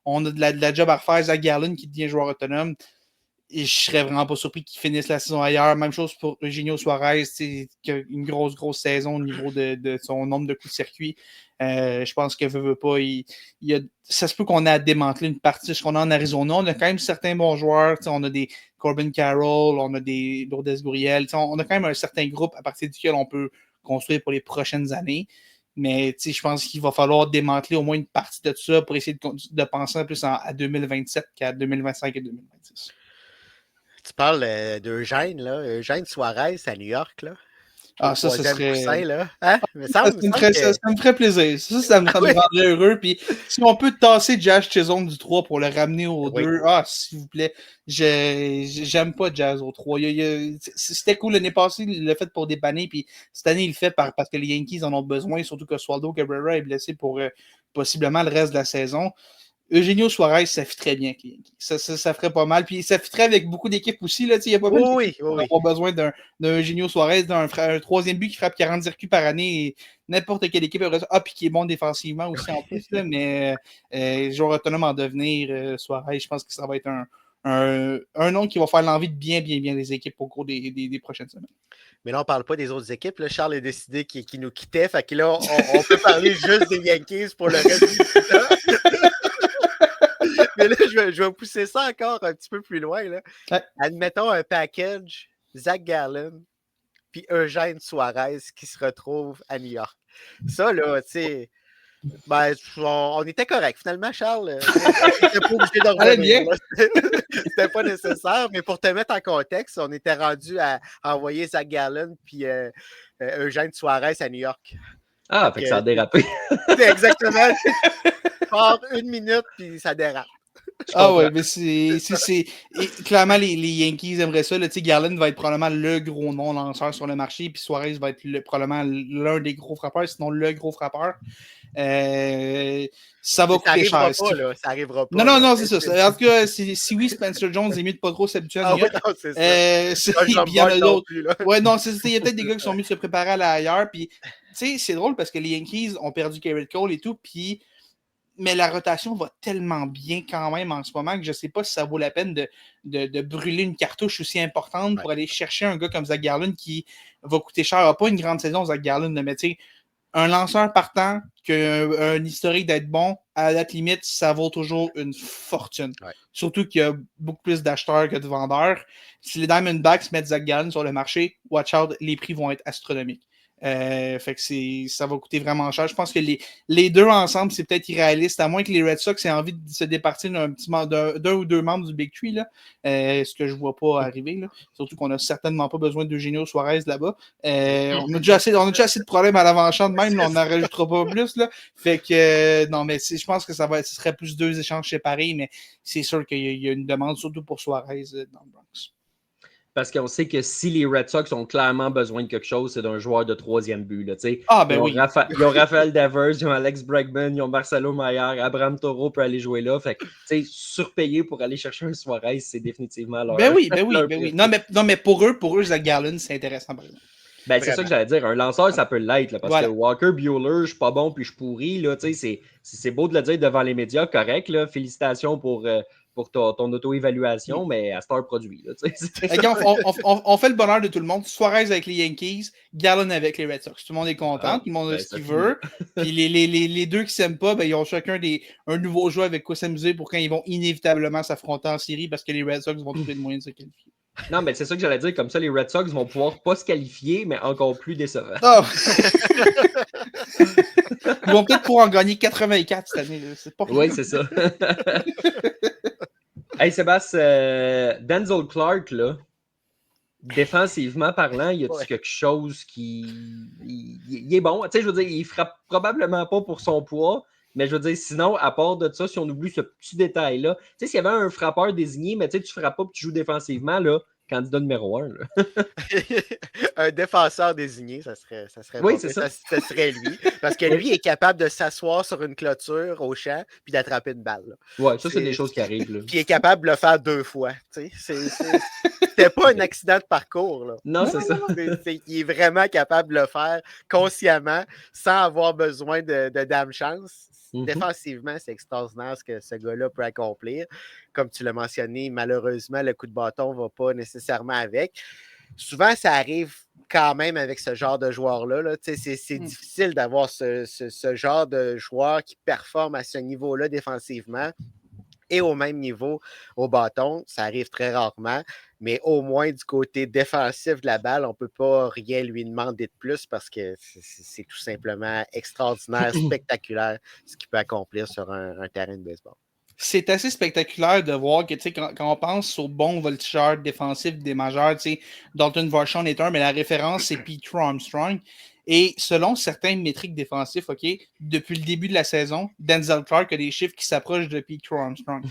on a de la job à refaire. Zach Gallen qui devient joueur autonome. Et je serais vraiment pas surpris qu'il finisse la saison ailleurs. Même chose pour Eugenio Suarez, qui a une grosse saison au niveau de son nombre de coups de circuit. Je pense que veut pas. Ça se peut qu'on ait à démanteler une partie de ce qu'on a en Arizona. On a quand même certains bons joueurs. On a des Corbin Carroll, on a des Lourdes Gurriel. On a quand même un certain groupe à partir duquel on peut construire pour les prochaines années. Mais je pense qu'il va falloir démanteler au moins une partie de ça pour essayer de penser un peu plus à 2027 qu'à 2025 et 2026. Tu parles d'Eugène, là. Eugène Suarez à New York, là. Ah, ça serait... Coussin, là. Hein? Ça me ferait plaisir. Ça me rendrait heureux. Puis, si on peut tasser Jazz Chisholm du 3 pour le ramener au 2, s'il vous plaît. J'aime pas Jazz au 3. C'était cool l'année passée, il l'a fait pour dépanner. Puis, cette année, il le fait parce que les Yankees en ont besoin, surtout que Oswaldo Cabrera est blessé pour possiblement le reste de la saison. Eugenio Suarez, ça fit très bien. Ça ferait pas mal. Puis ça fitterait avec beaucoup d'équipes aussi. Il n'y a pas besoin d'un Eugenio Suarez, d'un troisième but qui frappe 40 circuits par année. Et n'importe quelle équipe aurait ça. Puis qui est bon défensivement aussi en plus. Là, mais joueur autonome en devenir, Suarez, je pense que ça va être un nom qui va faire l'envie de bien les équipes au cours des prochaines semaines. Mais là, on ne parle pas des autres équipes. Là, Charles a décidé qu'il nous quittait. Fait que là, on peut parler juste des Yankees pour le reste du temps. Mais là, je vais pousser ça encore un petit peu plus loin. Là. Ouais. Admettons un package, Zach Gallen, puis Eugène Suarez qui se retrouvent à New York. Ça, là, tu sais, ben, on était correct. Finalement, Charles, on n'était pas obligé de revenir. C'était pas nécessaire, mais pour te mettre en contexte, on était rendu à envoyer Zach Gallen puis Eugène Suarez à New York. Ah, fait que ça a dérapé. Exactement. Par 1 minute, puis ça dérape. Ouais, mais c'est clairement les Yankees aimeraient ça. Garland va être probablement le gros nom lanceur sur le marché, puis Suarez va être probablement l'un des gros frappeurs, sinon le gros frappeur. Ça va coûter cher. Ça arrivera pas. Non, c'est ça. En tout cas, si oui, Spencer Jones est mieux de pas trop s'habituer à New York. Non, c'est ça. Il y en a d'autres. Ouais, non, il y a peut-être des gars qui sont mieux de se préparer à aller ailleurs. Puis, tu sais, c'est drôle parce que les Yankees ont perdu Garrett Cole et tout, puis mais la rotation va tellement bien quand même en ce moment que je ne sais pas si ça vaut la peine de brûler une cartouche aussi importante pour aller chercher un gars comme Zach Gallen qui va coûter cher. Il n'a pas une grande saison, Zach Gallen, mais tu sais, un lanceur partant qui a un historique d'être bon, à la date limite, ça vaut toujours une fortune. Ouais. Surtout qu'il y a beaucoup plus d'acheteurs que de vendeurs. Si les Diamondbacks mettent Zach Gallen sur le marché, watch out, les prix vont être astronomiques. Fait que ça va coûter vraiment cher. Je pense que les deux ensemble, c'est peut-être irréaliste, à moins que les Red Sox aient envie de se départir d'un ou deux membres du Big Tree, là. Ce que je ne vois pas arriver. Là. Surtout qu'on n'a certainement pas besoin d'Eugenio Suarez là-bas. On a déjà assez de problèmes à l'avant-champ de même, là, on n'en rajoutera pas plus. Là. Fait que non, mais je pense que ce serait plus 2 échanges séparés, mais c'est sûr qu'il y a une demande, surtout pour Suarez dans le Bronx. Parce qu'on sait que si les Red Sox ont clairement besoin de quelque chose, c'est d'un joueur de troisième but. Là, ben oui. Ils ont Rafael Devers, ils ont Alex Bregman, ils ont Marcelo Mayer, Abraham Toro peut aller jouer là. Fait que, surpayer pour aller chercher un Suarez, c'est définitivement leur. Ben oui. Non, mais pour eux, Zach Gallen, c'est intéressant, par exemple. Ben, c'est ça que j'allais dire. Un lanceur, ça peut l'être. Là, parce que Walker Buehler, je suis pas bon puis je suis pourri. Là, c'est beau de le dire devant les médias, correct. Là, félicitations pour ton auto-évaluation, mais à Star produit. Là, on fait le bonheur de tout le monde. Suarez avec les Yankees, Gallen avec les Red Sox. Tout le monde est content, tout le monde a ce qu'il veut. Puis les deux qui s'aiment pas, ben, ils ont chacun un nouveau joueur avec quoi s'amuser pour quand ils vont inévitablement s'affronter en série parce que les Red Sox vont trouver le moyen de se qualifier. Non, mais c'est ça que j'allais dire. Comme ça, les Red Sox vont pouvoir pas se qualifier, mais encore plus décevant. Oh. Ils vont peut-être pouvoir en gagner 84 cette année. Oui, c'est ça. Hey Sébastien, Denzel Clark, là, défensivement parlant, y a-t-il quelque chose qui... Il est bon. Tu sais, je veux dire, il frappe probablement pas pour son poids, mais je veux dire, sinon, à part de ça, si on oublie ce petit détail-là, tu sais, s'il y avait un frappeur désigné, mais tu sais, tu frappes pas et tu joues défensivement, là, candidat numéro 1. Un défenseur désigné, ça serait Oui, pas c'est pire. ça. Ça serait lui. Parce que lui est capable de s'asseoir sur une clôture au champ puis d'attraper une balle. Là. Ouais, ça, c'est des choses qui arrivent. Là. Puis il est capable de le faire 2 fois. C'était pas un accident de parcours. Là. Non, c'est ça. Il est vraiment capable de le faire consciemment sans avoir besoin de dame chance. Mhm. Défensivement, c'est extraordinaire ce que ce gars-là peut accomplir. Comme tu l'as mentionné, malheureusement, le coup de bâton ne va pas nécessairement avec. Souvent, ça arrive quand même avec ce genre de joueur-là. Là. C'est difficile d'avoir ce genre de joueur qui performe à ce niveau-là défensivement et au même niveau au bâton. Ça arrive très rarement, mais au moins du côté défensif de la balle, on ne peut pas rien lui demander de plus parce que c'est tout simplement extraordinaire, spectaculaire ce qu'il peut accomplir sur un terrain de baseball. C'est assez spectaculaire de voir que quand on pense aux bons voltigeurs défensifs des majeurs, Dalton Varshaw est un, mais la référence, c'est Petro Armstrong. Et selon certains métriques défensifs, OK, depuis le début de la saison, Denzel Clark a des chiffres qui s'approchent de Petro Armstrong.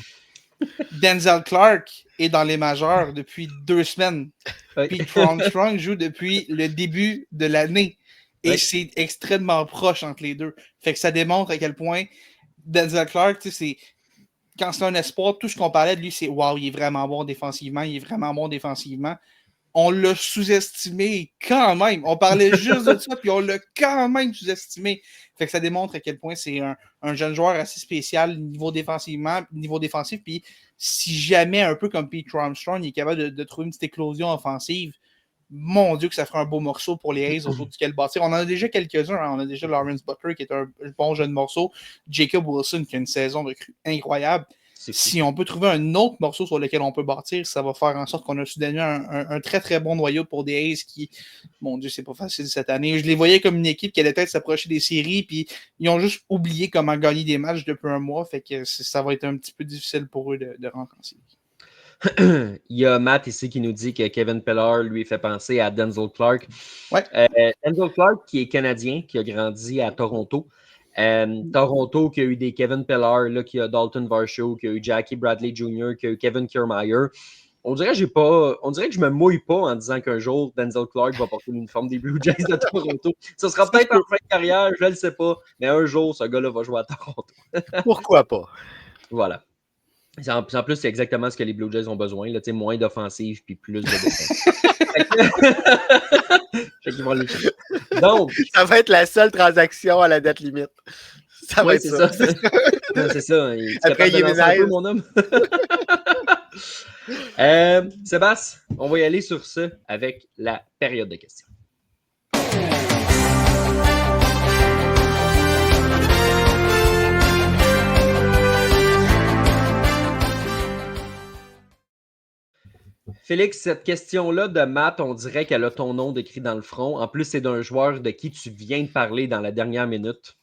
Denzel Clark est dans les majeurs depuis 2 semaines. Oui. Petro Armstrong joue depuis le début de l'année. Et Oui. c'est extrêmement proche entre les deux. Fait que ça démontre à quel point Denzel Clark, c'est... Quand c'est un espoir, tout ce qu'on parlait de lui, c'est « Wow, il est vraiment bon défensivement, il est vraiment bon défensivement. » On l'a sous-estimé quand même. On parlait juste de ça, puis on l'a quand même sous-estimé. Fait que ça démontre à quel point c'est un jeune joueur assez spécial niveau défensif. Puis si jamais, un peu comme Petro Armstrong, il est capable de trouver une petite éclosion offensive, mon Dieu que ça ferait un beau morceau pour les A's autour duquel bâtir. On en a déjà quelques-uns. Hein. On a déjà Lawrence Butler qui est un bon jeune morceau. Jacob Wilson qui a une saison de recrue incroyable. Si on peut trouver un autre morceau sur lequel on peut bâtir, ça va faire en sorte qu'on a soudainement un très très bon noyau pour des A's qui, mon Dieu, c'est pas facile cette année. Je les voyais comme une équipe qui allait peut-être s'approcher des séries, puis ils ont juste oublié comment gagner des matchs depuis un mois. Fait que ça va être un petit peu difficile pour eux de rentrer en série. Il y a Matt ici qui nous dit que Kevin Pillar lui fait penser à Denzel Clark. Ouais. Denzel Clark, qui est canadien, qui a grandi à Toronto. Toronto, qui a eu des Kevin Pillar, là, qui a Dalton Varshaw, qui a eu Jackie Bradley Jr., qui a eu Kevin Kiermaier. On dirait que je me mouille pas en disant qu'un jour, Denzel Clark va porter l'uniforme des Blue Jays de Toronto. Ça sera peut-être en fin de carrière, je ne le sais pas, mais un jour, ce gars-là va jouer à Toronto. Pourquoi pas? Voilà. En plus, c'est exactement ce que les Blue Jays ont besoin. Là, moins d'offensive puis plus de défense. Donc, ça va être la seule transaction à la date limite. Ça va être ça. C'est ça. Après, il est un peu, mon homme. Sébastien, on va y aller sur ce avec la période de questions. Félix, cette question-là de Matt, on dirait qu'elle a ton nom décrit dans le front. En plus, c'est d'un joueur de qui tu viens de parler dans la dernière minute.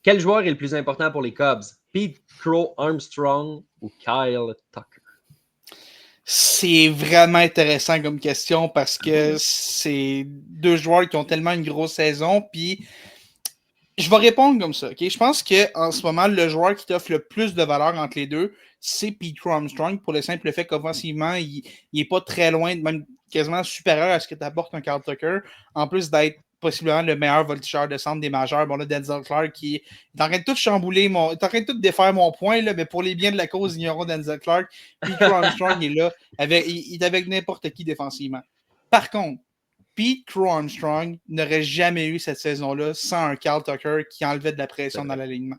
Quel joueur est le plus important pour les Cubs? Petro Armstrong ou Kyle Tucker? C'est vraiment intéressant comme question parce que c'est 2 joueurs qui ont tellement une grosse saison. Puis, je vais répondre comme ça. Okay? Je pense qu'en ce moment, le joueur qui t'offre le plus de valeur entre les deux, c'est Petro Armstrong pour le simple fait qu'offensivement, il n'est pas très loin, même quasiment supérieur à ce que t'apporte un Kyle Tucker. En plus d'être possiblement le meilleur voltigeur de centre des majeurs. Bon, là, Denzel Clark qui est en train de tout chambouler, il est en train de tout défaire mon point, là, mais pour les biens de la cause, ignorons Denzel Clark. Petro Armstrong est là, il est avec n'importe qui défensivement. Par contre, Petro Armstrong n'aurait jamais eu cette saison-là sans un Kyle Tucker qui enlevait de la pression dans l'alignement.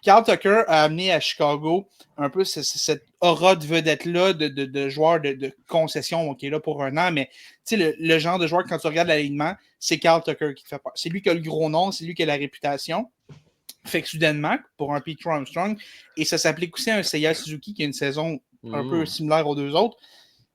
Kyle Tucker a amené à Chicago un peu cette aura de vedette-là de joueur de concession qui est là pour un an, mais le genre de joueur, quand tu regardes l'alignement, c'est Kyle Tucker qui te fait peur. C'est lui qui a le gros nom, c'est lui qui a la réputation. Fait que soudainement, pour un Petro Armstrong, et ça s'applique aussi à un Seiya Suzuki qui a une saison un peu similaire aux 2 autres,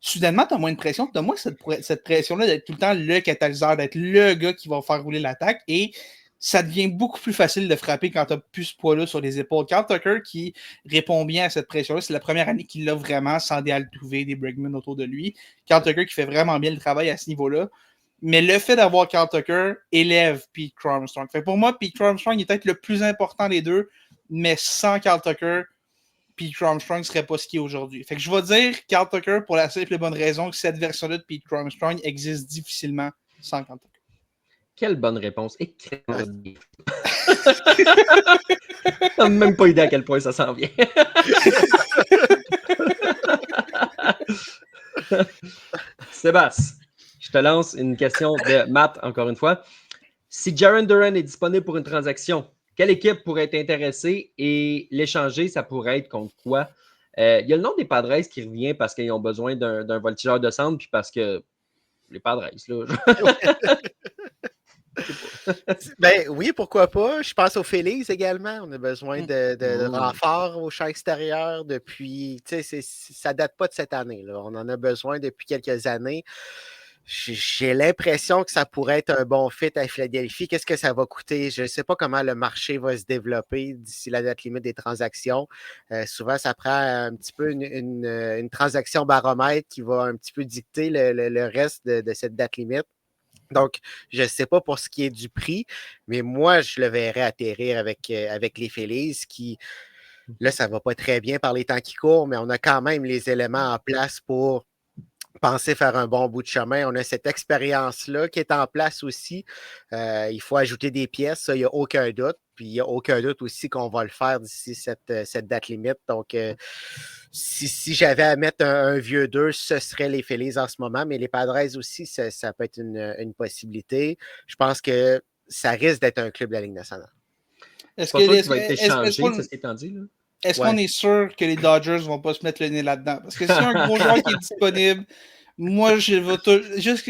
soudainement, tu as moins de pression. Tu as moins cette pression-là d'être tout le temps le catalyseur, d'être le gars qui va faire rouler l'attaque, et ça devient beaucoup plus facile de frapper quand tu n'as plus ce poids-là sur les épaules. Kyle Tucker qui répond bien à cette pression-là, c'est la première année qu'il l'a vraiment sans des Altuve, des Bregman autour de lui. Kyle Tucker qui fait vraiment bien le travail à ce niveau-là. Mais le fait d'avoir Kyle Tucker élève Petro Armstrong. Fait pour moi, Petro Armstrong est peut-être le plus important des deux, mais sans Kyle Tucker, Pete Armstrong serait pas ce qu'il est aujourd'hui. Fait que je vais dire Carl Tucker pour la simple et bonne raison que cette version-là de Pete Armstrong existe difficilement sans Carl Tucker. Quelle bonne réponse. Et t'as même pas idée à quel point ça s'en vient. Sébastien, je te lance une question de Matt, encore une fois. Si Jaren Duran est disponible pour une transaction, quelle équipe pourrait être intéressée et l'échanger, ça pourrait être contre quoi? Il y a le nom des Padres qui revient parce qu'ils ont besoin d'un voltigeur de centre, puis parce que les Padres, là. Ben oui, pourquoi pas. Je pense aux Phillies également. On a besoin de renforts au champ extérieur depuis. Tu sais, ça date pas de cette année, là. On en a besoin depuis quelques années. J'ai l'impression que ça pourrait être un bon fit à Philadelphie. Qu'est-ce que ça va coûter? Je ne sais pas comment le marché va se développer d'ici la date limite des transactions. Souvent, ça prend un petit peu une transaction baromètre qui va un petit peu dicter le reste de cette date limite. Donc, je ne sais pas pour ce qui est du prix, mais moi, je le verrais atterrir avec les Phillies qui, là, ça ne va pas très bien par les temps qui courent, mais on a quand même les éléments en place pour penser faire un bon bout de chemin. On a cette expérience-là qui est en place aussi. Il faut ajouter des pièces, ça, il n'y a aucun doute. Puis il n'y a aucun doute aussi qu'on va le faire d'ici cette date limite. Donc, si j'avais à mettre un vieux 2, ce serait les Phillies en ce moment, mais les Padres aussi, ça peut être une possibilité. Je pense que ça risque d'être un club de la Ligue nationale. Est-ce qu'il va être échangé, c'est ce qui est en dit, là? Est-ce qu'on est sûr que les Dodgers ne vont pas se mettre le nez là-dedans? Parce que si un gros joueur qui est disponible, moi, je vais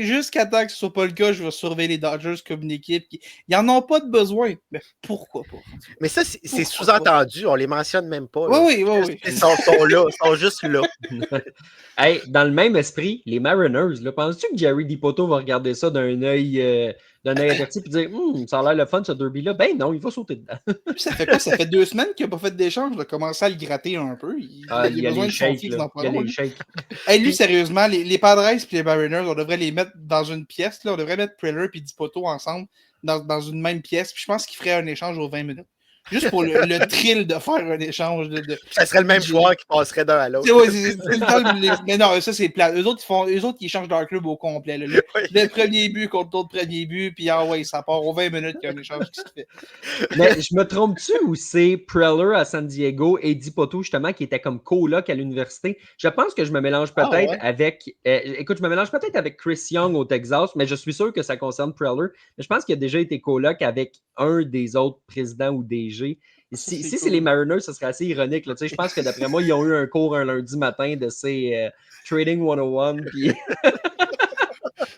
jusqu'à temps que ce ne soit pas le cas, je vais surveiller les Dodgers comme une équipe qui. Ils n'en ont pas de besoin. Mais pourquoi pas? Mais ça, c'est sous-entendu. On ne les mentionne même pas. Oui. Ils sont là. Ils sont juste là. Hey, dans le même esprit, les Mariners, là, penses-tu que Jerry Dipoto va regarder ça d'un œil averti et dire ça a l'air le fun ce derby-là? Ben non, il va sauter dedans. Ça fait quoi? Ça fait 2 semaines qu'il n'a pas fait d'échange. Il a commencé à le gratter un peu. Il a besoin de son fixe dans pas long. Hey, lui, sérieusement, les Padres et les Mariners, on devrait les mettre dans une pièce. Là. On devrait mettre Preller et Dipoto ensemble dans une même pièce. Puis je pense qu'il ferait un échange aux 20 minutes. Juste pour le thrill de faire un échange. Ça serait le même joueur qui passerait d'un à l'autre. Mais non, ça, c'est plat. Eux autres, ils changent leur club au complet. Là. Le premier but contre l'autre premier but, puis ça part aux 20 minutes qu'il y a un échange qui se fait. Mais je me trompe-tu ou c'est Preller à San Diego et Dipoto, justement, qui était comme coloc à l'université? Je pense que je me mélange peut-être avec... écoute, je me mélange peut-être avec Chris Young au Texas, mais je suis sûr que ça concerne Preller. Mais je pense qu'il a déjà été coloc avec un des autres présidents ou DG. Si c'est les Mariners, ce serait assez ironique. Là. Je pense que d'après moi, ils ont eu un cours un lundi matin de ces Trading 101. Puis...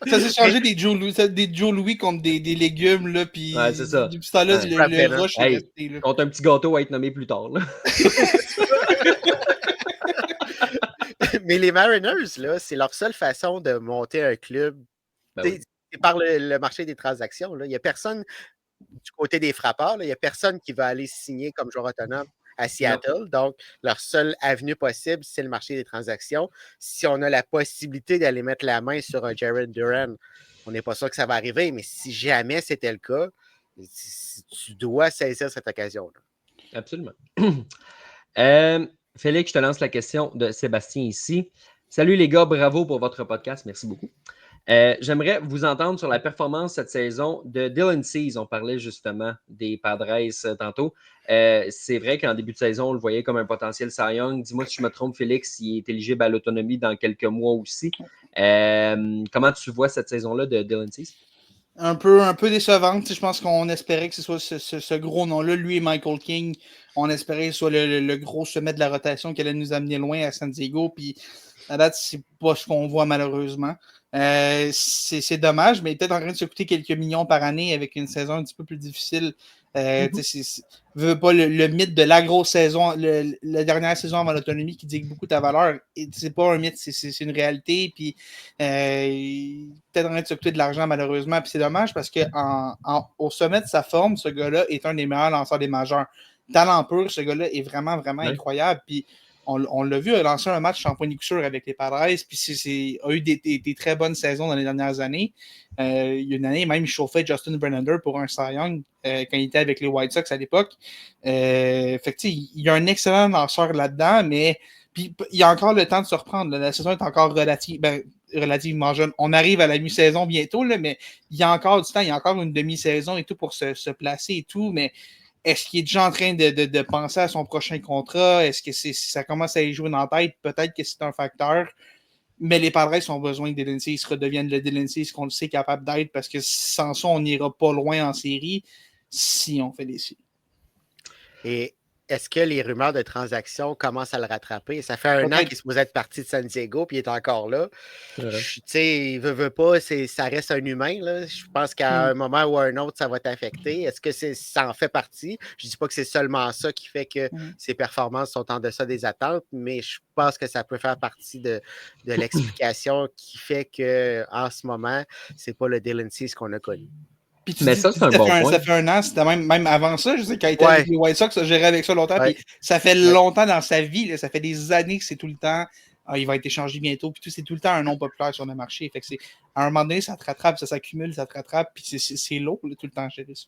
ça s'est changé des Joe Louis contre des légumes. Là, puis c'est ça. Depuis ce temps-là, le rush est resté. Là. Contre un petit gâteau à être nommé plus tard. Là. Mais les Mariners, là, c'est leur seule façon de monter un club. C'est par le marché des transactions. Là. Il n'y a personne... Du côté des frappeurs, il n'y a personne qui va aller signer comme joueur autonome à Seattle. Non. Donc, leur seule avenue possible, c'est le marché des transactions. Si on a la possibilité d'aller mettre la main sur un Jaren Duran, on n'est pas sûr que ça va arriver, mais si jamais c'était le cas, tu dois saisir cette occasion-là. Absolument. Félix, je te lance la question de Sébastien ici. Salut les gars, bravo pour votre podcast. Merci beaucoup. J'aimerais vous entendre sur la performance cette saison de Dylan Cease. On parlait justement des Padres tantôt. C'est vrai qu'en début de saison, on le voyait comme un potentiel Cy Young. Dis-moi si je me trompe, Félix, il est éligible à l'autonomie dans quelques mois aussi. Comment tu vois cette saison-là de Dylan Cease? Un peu décevante. Je pense qu'on espérait que ce soit ce gros nom-là. Lui et Michael King, on espérait que ce soit le gros sommet de la rotation qui allait nous amener loin à San Diego. Puis à date, c'est pas ce qu'on voit malheureusement. C'est dommage, mais peut-être en train de se coûter quelques millions par année avec une saison un petit peu plus difficile. Veux pas le mythe de la grosse saison, la dernière saison avant l'autonomie qui dit beaucoup ta valeur. C'est pas un mythe, c'est une réalité. Puis peut-être en train de se coûter de l'argent malheureusement. Puis c'est dommage parce que au sommet de sa forme, ce gars-là est un des meilleurs lanceurs des majeurs. Talent pur, ce gars-là est vraiment, vraiment incroyable. Puis on l'a vu, a lancé un match sans point de coup sûr avec les Padres, puis a eu des très bonnes saisons dans les dernières années. Il y a une année, même, il chauffait Justin Verlander pour un Cy Young quand il était avec les White Sox à l'époque. Fait que, il y a un excellent lanceur là-dedans, mais puis, il y a encore le temps de se reprendre. Là. La saison est encore relativement jeune. On arrive à la mi-saison bientôt, là, mais il y a encore du temps, il y a encore une demi-saison et tout pour se placer et tout, mais est-ce qu'il est déjà en train de penser à son prochain contrat? Est-ce que ça commence à y jouer dans la tête? Peut-être que c'est un facteur. Mais les Padres ont besoin que Dylan Cease redevienne le Dylan Cease qu'on le sait capable d'être parce que sans ça, on n'ira pas loin en série si on fait des séries. Et est-ce que les rumeurs de transactions commencent à le rattraper? Ça fait un an qu'il est supposé être parti de San Diego, puis il est encore là. Tu sais, il veut pas, ça reste un humain. Là. Je pense qu'à un moment ou à un autre, ça va t'affecter. Est-ce que ça en fait partie? Je ne dis pas que c'est seulement ça qui fait que ses performances sont en deçà des attentes, mais je pense que ça peut faire partie de l'explication qui fait qu'en ce moment, c'est pas le Dylan Cease qu'on a connu. Mais ça, c'est un bon point. Ça fait un an, c'était même avant ça, je sais, quand il était avec les White Sox, j'ai géré avec ça longtemps, puis ça fait longtemps dans sa vie, là, ça fait des années que c'est tout le temps, il va être échangé bientôt, puis c'est tout le temps un nom populaire sur le marché. Fait que à un moment donné, ça te rattrape, ça s'accumule, ça te rattrape, puis c'est lourd là, tout le temps à gérer ça.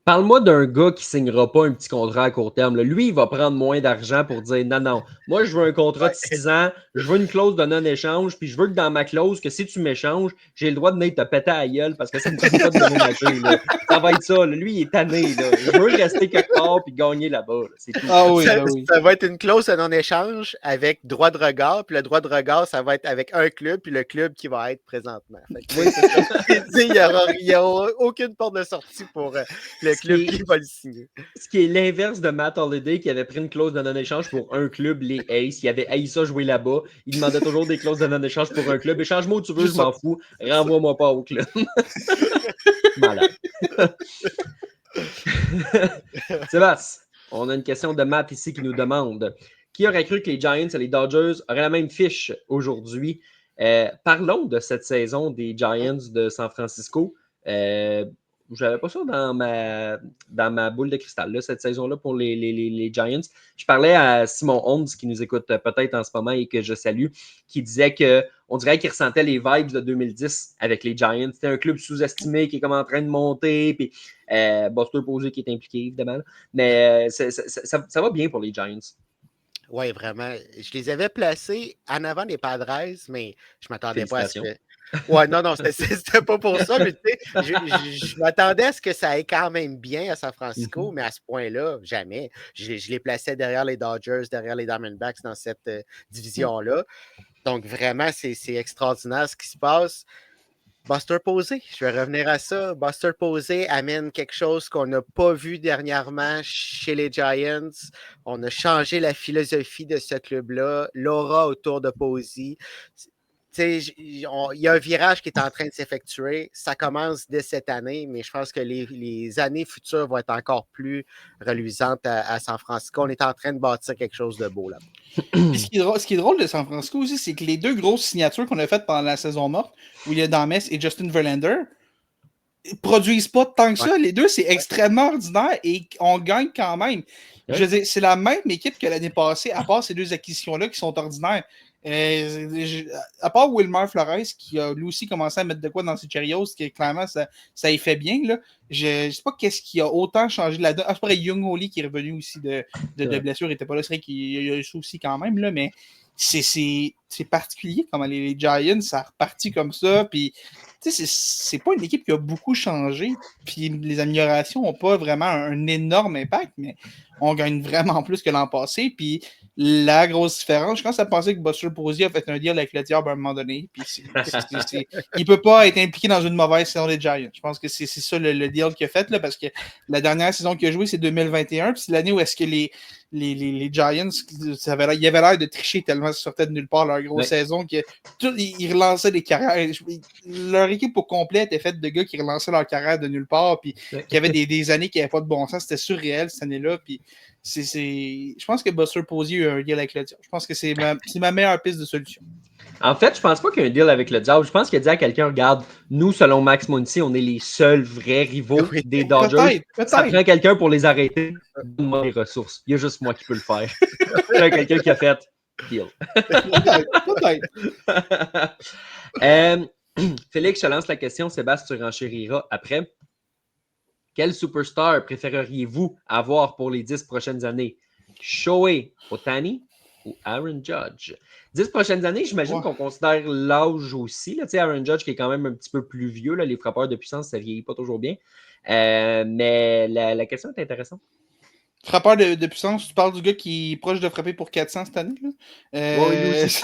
Parle-moi d'un gars qui ne signera pas un petit contrat à court terme. Là. Lui, il va prendre moins d'argent pour dire non, moi, je veux un contrat de 6 ans, je veux une clause de non-échange, puis je veux que dans ma clause, que si tu m'échanges, j'ai le droit de venir te péter à la gueule parce que ça ne me tente pas de déménager. Là. Ça va être ça. Là. Lui, il est tanné. Là. Je veux rester quelque part puis gagner là-bas. Là. C'est tout. Ah oui, ça va être une clause de non-échange avec droit de regard, puis le droit de regard, ça va être avec un club, puis le club qui va être présentement. Il n'y aura aucune porte de sortie pour le club qui va le signer. Ce qui est l'inverse de Matt Holliday qui avait pris une clause de non-échange pour un club, les Aces. Il avait haï ça jouer là-bas. Il demandait toujours des clauses de non-échange pour un club. Échange-moi où tu veux, je m'en fous. Renvoie-moi pas au club. Malade. Sébastien, on a une question de Matt ici qui nous demande qui aurait cru que les Giants et les Dodgers auraient la même fiche aujourd'hui? Parlons de cette saison des Giants de San Francisco. J'avais pas ça dans ma boule de cristal, là, cette saison-là, pour les Giants. Je parlais à Simon Holmes, qui nous écoute peut-être en ce moment et que je salue, qui disait qu'on dirait qu'il ressentait les vibes de 2010 avec les Giants. C'était un club sous-estimé qui est comme en train de monter, puis Buster Posey qui est impliqué, évidemment. Mais ça va bien pour les Giants. Oui, vraiment. Je les avais placés en avant des Padres, mais je ne m'attendais pas à ce que... Ouais, non, c'était pas pour ça, mais tu sais, je m'attendais à ce que ça aille quand même bien à San Francisco, mais à ce point-là, jamais. Je les plaçais derrière les Dodgers, derrière les Diamondbacks dans cette division-là. Donc, vraiment, c'est extraordinaire ce qui se passe. Buster Posey, je vais revenir à ça. Buster Posey amène quelque chose qu'on n'a pas vu dernièrement chez les Giants. On a changé la philosophie de ce club-là, l'aura autour de Posey. Il y a un virage qui est en train de s'effectuer. Ça commence dès cette année, mais je pense que les années futures vont être encore plus reluisantes à San Francisco. On est en train de bâtir quelque chose de beau là-bas. Puis ce qui est drôle de San Francisco aussi, c'est que les deux grosses signatures qu'on a faites pendant la saison morte, William Dames et Justin Verlander, produisent pas tant que ça. Les deux, c'est extrêmement ordinaire et on gagne quand même. Je veux dire, c'est la même équipe que l'année passée, à part ces deux acquisitions-là qui sont ordinaires. À part Wilmer Flores, qui a lui aussi commencé à mettre de quoi dans ses Cheerios, qui clairement ça y fait bien. Là. Je sais pas qu'est-ce qui a autant changé la donne. C'est pareil, Young Holy qui est revenu aussi de blessure, il était pas là, c'est vrai qu'il y a eu ça aussi quand même, là, mais c'est particulier comment les Giants, ça a reparti comme ça. Puis, c'est pas une équipe qui a beaucoup changé. Puis les améliorations n'ont pas vraiment un énorme impact, mais on gagne vraiment plus que l'an passé. Puis la grosse différence, je commence à penser que Buster Posey a fait un deal avec le diable à un moment donné. Puis il peut pas être impliqué dans une mauvaise saison des Giants. Je pense que c'est ça le deal qu'il a fait, là, parce que la dernière saison qu'il a joué, c'est 2021. Puis c'est l'année où est-ce que les Giants, il avait l'air de tricher tellement ça sortait de nulle part leur grosse saison qu'ils relançaient des carrières. Leur équipe au complet était faite de gars qui relançaient leur carrière de nulle part, puis qui avaient des années qui n'avaient pas de bon sens. C'était surréel cette année-là. Puis je pense que Buster Posey a eu un deal avec le diable. Je pense que c'est ma meilleure piste de solution. En fait, je pense pas qu'il y a un deal avec le diable. Je pense qu'il a dit à quelqu'un, regarde, nous, selon Max Muncy, on est les seuls vrais rivaux Oui. des Dodgers. Ça Peut-être. prend quelqu'un pour les arrêter. Donne-moi les ressources. Il y a juste moi qui peux le faire. Il y a quelqu'un qui a fait deal. Peut-être. Félix, je te lance la question. Sébastien, tu renchériras après. Quel superstar préféreriez-vous avoir pour les 10 prochaines années? Shohei Ohtani ou Aaron Judge? 10 prochaines années, j'imagine Ouais. qu'on considère l'âge aussi. Là. Aaron Judge qui est quand même un petit peu plus vieux. Là, les frappeurs de puissance, ça ne vieillit pas toujours bien. Mais la question est intéressante. Frappeur de puissance, tu parles du gars qui est proche de frapper pour 400 cette année. Là? Oui, lui aussi.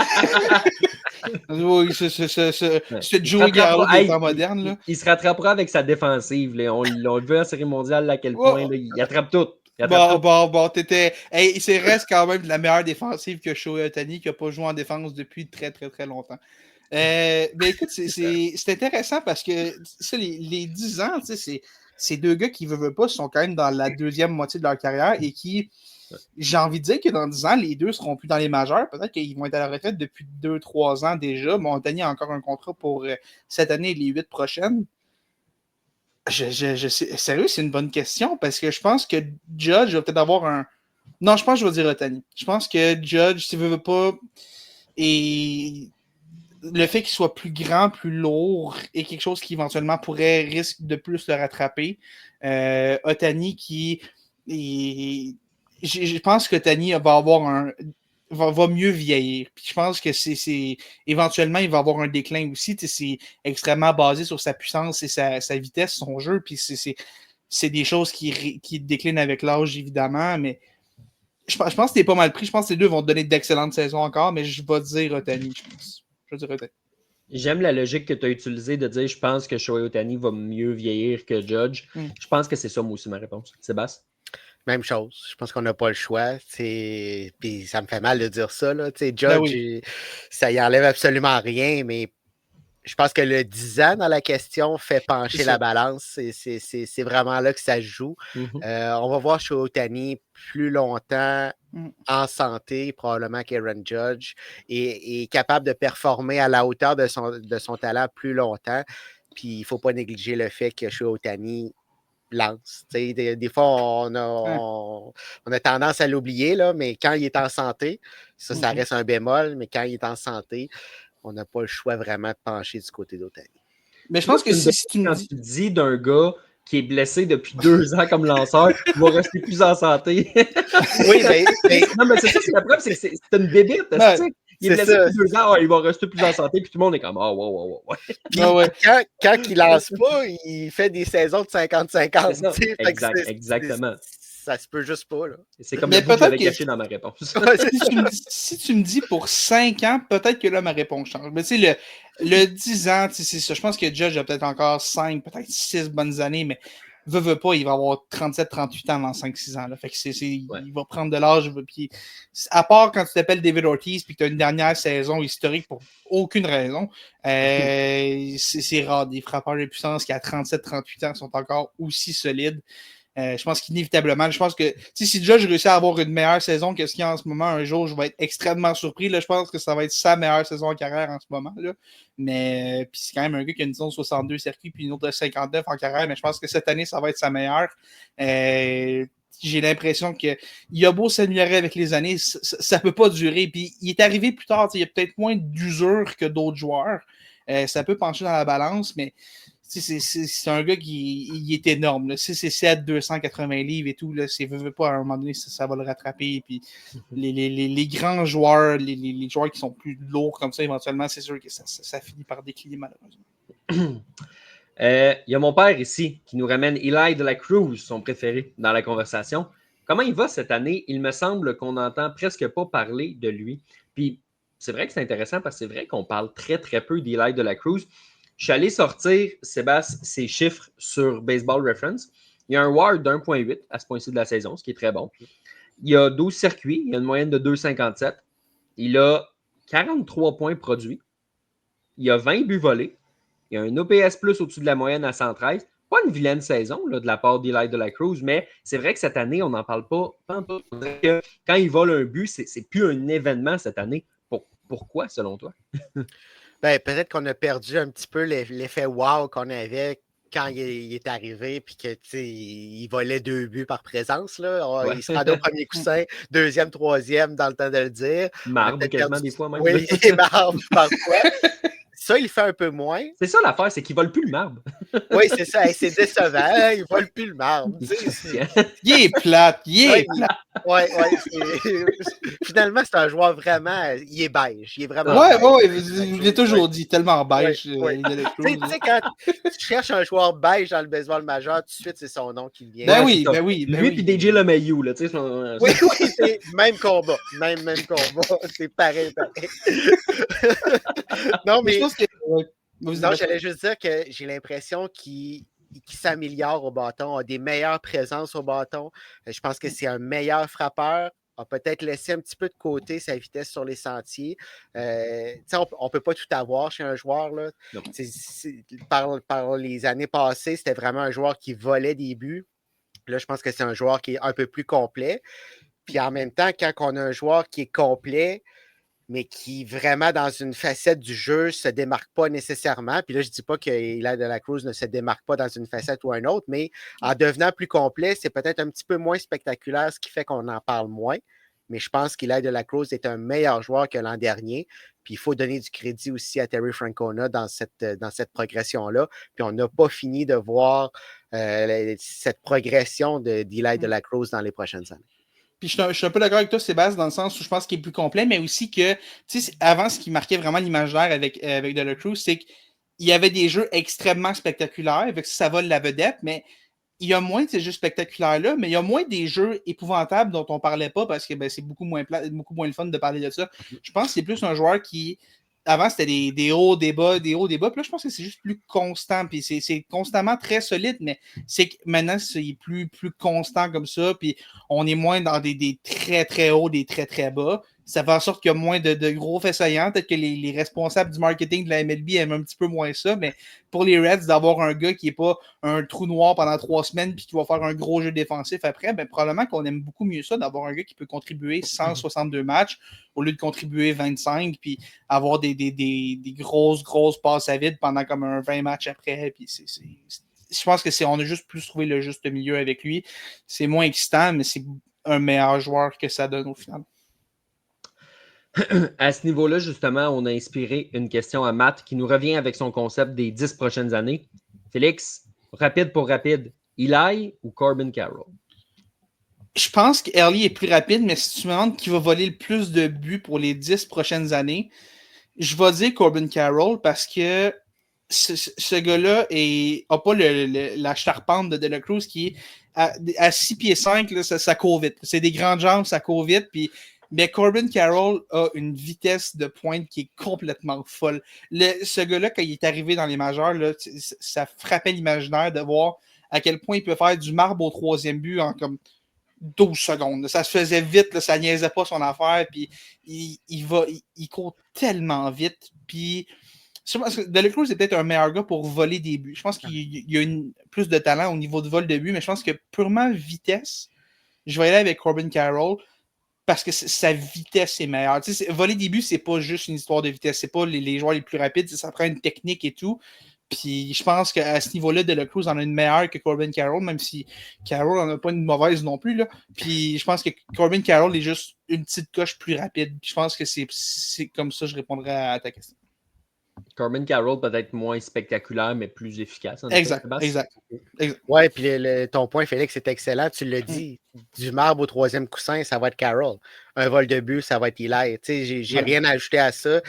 Oui, c'est Joey Gallo des temps modernes. Là. Il se rattrapera avec sa défensive. Là. On le veut en série mondiale à quel Ouais. point là, il attrape tout. Il attrape tout. Bon, t'étais. Hey, c'est reste quand même la meilleure défensive que Shohei Ohtani, qui n'a pas joué en défense depuis très, très, très longtemps. Mais écoute, c'est intéressant parce que ça, les 10 ans, c'est deux gars qui veulent pas, sont quand même dans la deuxième moitié de leur carrière et qui, j'ai envie de dire que dans 10 ans, les deux seront plus dans les majeurs. Peut-être qu'ils vont être à la retraite depuis 2-3 ans déjà. Bon, Ohtani a encore un contrat pour cette année et les 8 prochaines. Je sais, sérieux, c'est une bonne question parce que je pense que Judge va peut-être avoir un. Non, je pense que je vais dire Ohtani. Je pense que Judge, s'il veut pas, et le fait qu'il soit plus grand, plus lourd, est quelque chose qui éventuellement risque de plus le rattraper. Ohtani qui. Je pense qu'Ohtani va avoir va mieux vieillir. Puis je pense que éventuellement, il va avoir un déclin aussi. C'est extrêmement basé sur sa puissance et sa vitesse, son jeu. Puis c'est des choses qui déclinent avec l'âge, évidemment. Mais je pense que t'es pas mal pris. Je pense que les deux vont te donner d'excellentes saisons encore. Mais je vais dire Ohtani, je pense. Je vais dire Ohtani. J'aime la logique que tu as utilisée de dire je pense que Shohei Ohtani va mieux vieillir que Judge. Je pense que c'est ça, moi aussi, ma réponse. Sébastien? Même chose. Je pense qu'on n'a pas le choix. Puis ça me fait mal de dire ça. Là. Judge, Ben oui. ça y enlève absolument rien, mais je pense que le 10 ans dans la question fait pencher la balance. C'est vraiment là que ça se joue. On va voir chez Ohtani plus longtemps en santé, probablement qu'Aaron Judge, et capable de performer à la hauteur de son talent plus longtemps. Puis il ne faut pas négliger le fait que chez Ohtani lance. Des fois, on a tendance à l'oublier, là, mais quand il est en santé, ça reste un bémol, mais quand il est en santé, on n'a pas le choix vraiment de pencher du côté d'Ohtani. Mais je pense que si tu me quand dis... tu dis d'un gars qui est blessé depuis 2 ans comme lanceur, il va rester plus en santé. Oui, mais... Non, mais c'est ça, c'est la preuve, c'est une bébite. Ouais, il est blessé ça. depuis 2 ans, il va rester plus en santé, puis tout le monde est comme ouais. Puis, ouais. Quand il lance pas, il fait des saisons de 50-50. Exactement. Ça se peut juste pas. Là. C'est comme Mais le bout que j'avais peut-être caché dans ma réponse. si tu me dis pour 5 ans, peut-être que là, ma réponse change. Mais tu sais, le 10 ans, c'est ça. Je pense que Judge a peut-être encore 5, peut-être 6 bonnes années, mais veut pas, il va avoir 37-38 ans dans 5-6 ans. Là. Fait que il va prendre de l'âge. Puis, à part quand tu t'appelles David Ortiz et que tu as une dernière saison historique pour aucune raison, c'est rare. Des frappeurs de puissance qui à 37-38 ans sont encore aussi solides. Je pense qu'inévitablement, je pense que si déjà je réussis à avoir une meilleure saison que ce qu'il y a en ce moment, un jour, je vais être extrêmement surpris. Là, je pense que ça va être sa meilleure saison en carrière en ce moment. Là. Mais puis c'est quand même un gars qui a une saison de 62 circuits puis une autre de 59 en carrière. Mais je pense que cette année, ça va être sa meilleure. J'ai l'impression qu'il a beau s'améliorer avec les années, ça ne peut pas durer. Puis il est arrivé plus tard, il y a peut-être moins d'usure que d'autres joueurs. Ça peut pencher dans la balance, mais c'est un gars qui est énorme. Là. C'est 7, 280 livres et tout. Là, veut pas, à un moment donné, ça va le rattraper. Puis les grands joueurs, les joueurs qui sont plus lourds comme ça, éventuellement, c'est sûr que ça finit par décliner malheureusement. Il y a mon père ici qui nous ramène Eli de la Cruz, son préféré, dans la conversation. Comment il va cette année? Il me semble qu'on n'entend presque pas parler de lui. Puis c'est vrai que c'est intéressant parce que c'est vrai qu'on parle très, très peu d'Eli de la Cruz. Je suis allé sortir, Sébastien, ses chiffres sur Baseball Reference. Il y a un WAR d'1.8 à ce point-ci de la saison, ce qui est très bon. Il y a 12 circuits, il y a une moyenne de 2,57. Il a 43 points produits. Il y a 20 buts volés. Il y a un OPS plus au-dessus de la moyenne à 113. Pas une vilaine saison là, de la part d'Eli de la Cruz, mais c'est vrai que cette année, on n'en parle pas. Quand il vole un but, c'est plus un événement cette année. Pourquoi, selon toi? Ben, peut-être qu'on a perdu un petit peu l'effet wow qu'on avait quand il est arrivé, puis que, tu sais, il volait 2 buts par présence, là. Ouais. Il se rendait au premier coussin, deuxième, troisième, dans le temps de le dire. On a Marbre, peut-être quasiment, perdu des fois, même. Oui, et marbre parfois. Ça, il le fait un peu moins. C'est ça l'affaire, c'est qu'il vole plus le marbre. Oui, c'est ça. Hey, c'est décevant. Hein, il vole plus le marbre. Tu sais, Il est plate, il Ouais, est plate. ouais, finalement, c'est un joueur vraiment. Il est beige. Il est vraiment Ouais, beige. ouais, je l'ai toujours dit, tellement beige, Ouais. De la Tu Cruz. sais, quand tu cherches un joueur beige dans le baseball majeur, tout de suite, c'est son nom qui vient. Ben Ouais, oui, c'est ça. ben oui, ben Lui oui. puis DJ LeMahieu, là, tu sais. Oui, oui, c'est même combat. Même combat. C'est pareil. Non, Mais je mais pense que. non, j'allais juste dire que j'ai l'impression qu'il s'améliore au bâton, a des meilleures présences au bâton. Je pense que c'est un meilleur frappeur. A peut-être laissé un petit peu de côté sa vitesse sur les sentiers. On ne peut pas tout avoir chez un joueur. Là. Par les années passées, c'était vraiment un joueur qui volait des buts. Là, je pense que c'est un joueur qui est un peu plus complet. Puis en même temps, quand on a un joueur qui est complet, mais qui vraiment, dans une facette du jeu, ne se démarque pas nécessairement. Puis là, je ne dis pas que Eli de la Cruz ne se démarque pas dans une facette ou une autre, mais en devenant plus complet, c'est peut-être un petit peu moins spectaculaire, ce qui fait qu'on en parle moins. Mais je pense qu'Eli de la Cruz est un meilleur joueur que l'an dernier. Puis il faut donner du crédit aussi à Terry Francona dans cette progression-là. Puis on n'a pas fini de voir cette progression d'Eli de la Cruz dans les prochaines années. Puis je suis un peu d'accord avec toi, Sébastien, dans le sens où je pense qu'il est plus complet, mais aussi que, tu sais, avant, ce qui marquait vraiment l'imaginaire avec De La Cruz, c'est qu'il y avait des jeux extrêmement spectaculaires, avec ça vole la vedette, mais il y a moins de ces jeux spectaculaires-là, mais il y a moins des jeux épouvantables dont on ne parlait pas parce que c'est beaucoup moins le fun de parler de ça. Je pense que c'est plus un joueur qui. Avant, c'était des hauts, des bas, des hauts, des bas. Puis là, je pense que c'est juste plus constant. Puis c'est constamment très solide, mais c'est que maintenant, c'est plus constant comme ça. Puis on est moins dans des très, très hauts, des très, très bas. Ça fait en sorte qu'il y a moins de gros faits saillants. Peut-être que les responsables du marketing de la MLB aiment un petit peu moins ça, mais pour les Reds, d'avoir un gars qui n'est pas un trou noir pendant 3 semaines puis qui va faire un gros jeu défensif après, ben, probablement qu'on aime beaucoup mieux ça, d'avoir un gars qui peut contribuer 162 matchs au lieu de contribuer 25 puis avoir des grosses passes à vide pendant comme un 20 matchs après. Puis je pense que on a juste plus trouvé le juste milieu avec lui. C'est moins excitant, mais c'est un meilleur joueur que ça donne au final. À ce niveau-là, justement, on a inspiré une question à Matt qui nous revient avec son concept des 10 prochaines années. Félix, rapide pour rapide, Eli ou Corbin Carroll? Je pense qu'Early est plus rapide, mais si tu me demandes qui va voler le plus de buts pour les 10 prochaines années, je vais dire Corbin Carroll parce que ce gars-là n'a pas la charpente de la Cruz qui est à 6 pieds 5, là, ça court vite. C'est des grandes jambes, ça court vite, mais Corbin Carroll a une vitesse de pointe qui est complètement folle. Ce gars-là, quand il est arrivé dans les majeurs, là, ça frappait l'imaginaire de voir à quel point il peut faire du marbre au 3e but en comme 12 secondes. Ça se faisait vite, là, ça niaisait pas son affaire, puis il court tellement vite, puis je pense que De La Cruz est peut-être un meilleur gars pour voler des buts. Je pense qu'il y a plus de talent au niveau de vol de but, mais je pense que purement vitesse, je vais aller avec Corbin Carroll parce que sa vitesse est meilleure. Tu sais, voler des buts, c'est pas juste une histoire de vitesse. C'est pas les joueurs les plus rapides. Ça prend une technique et tout. Puis je pense qu'à ce niveau-là, De La Cruz en a une meilleure que Corbin Carroll, même si Carroll en a pas une mauvaise non plus. Là. Puis je pense que Corbin Carroll est juste une petite coche plus rapide. Je pense que c'est comme ça que je répondrai à ta question. Corbin Carroll peut-être moins spectaculaire, mais plus efficace. Exact. Oui, puis ton point, Félix, c'est excellent. Tu l'as dit, du marbre au 3e coussin, ça va être Carroll. Un vol de but, ça va être Eli. Tu sais, j'ai rien à ajouter à ça.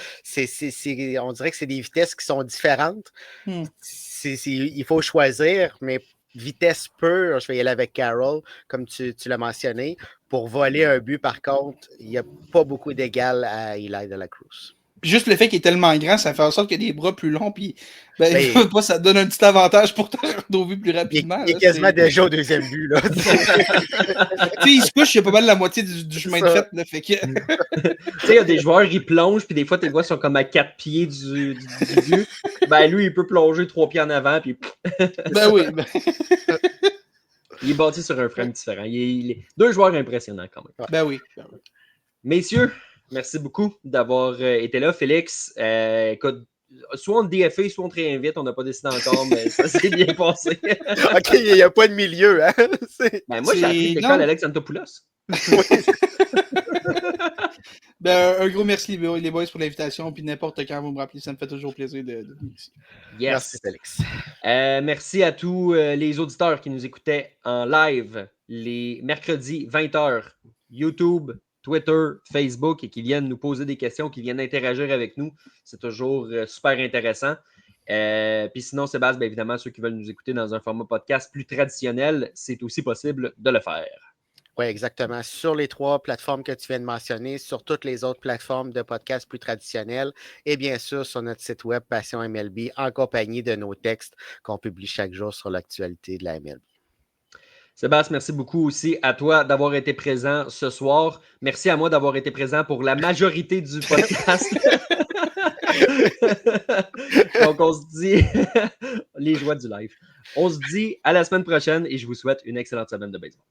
On dirait que c'est des vitesses qui sont différentes. Il faut choisir, mais vitesse pure, je vais y aller avec Carroll, comme tu l'as mentionné. Pour voler un but, par contre, il n'y a pas beaucoup d'égal à Eli de la Cruz. Juste le fait qu'il est tellement grand, ça fait en sorte qu'il a des bras plus longs, puis ça donne un petit avantage pour te rendre au but plus rapidement. Il est quasiment déjà au 2e but. Là. Il se couche, il y a pas mal la moitié du chemin de fait. Là, fait que... il y a des joueurs, ils plongent, puis des fois, tes voix sont comme à 4 pieds du but. Ben, lui, il peut plonger 3 pieds en avant, puis... ben oui. Il est bâti sur un frame différent. Il est 2 joueurs impressionnants, quand même. Ben oui. Messieurs, Merci beaucoup d'avoir été là, Félix. Écoute, soit on te DFA, soit on te réinvite. On n'a pas décidé encore, mais ça s'est bien passé. OK, il n'y a pas de milieu, hein? Ben, moi, j'ai appris C'est- l'école non. Alex Antopoulos. Ben, un gros merci les boys pour l'invitation, puis n'importe quand vous me rappelez, ça me fait toujours plaisir de venir ici. Yes. Merci, Félix. Merci à tous les auditeurs qui nous écoutaient en live les mercredis 20h, YouTube, Twitter, Facebook et qui viennent nous poser des questions, qui viennent interagir avec nous. C'est toujours super intéressant. Puis sinon, Sébastien, bien évidemment, ceux qui veulent nous écouter dans un format podcast plus traditionnel, c'est aussi possible de le faire. Oui, exactement. Sur les 3 plateformes que tu viens de mentionner, sur toutes les autres plateformes de podcasts plus traditionnelles et bien sûr sur notre site web Passion MLB en compagnie de nos textes qu'on publie chaque jour sur l'actualité de la MLB. Sébastien, merci beaucoup aussi à toi d'avoir été présent ce soir. Merci à moi d'avoir été présent pour la majorité du podcast. Donc, on se dit les joies du live. On se dit à la semaine prochaine et je vous souhaite une excellente semaine de baseball.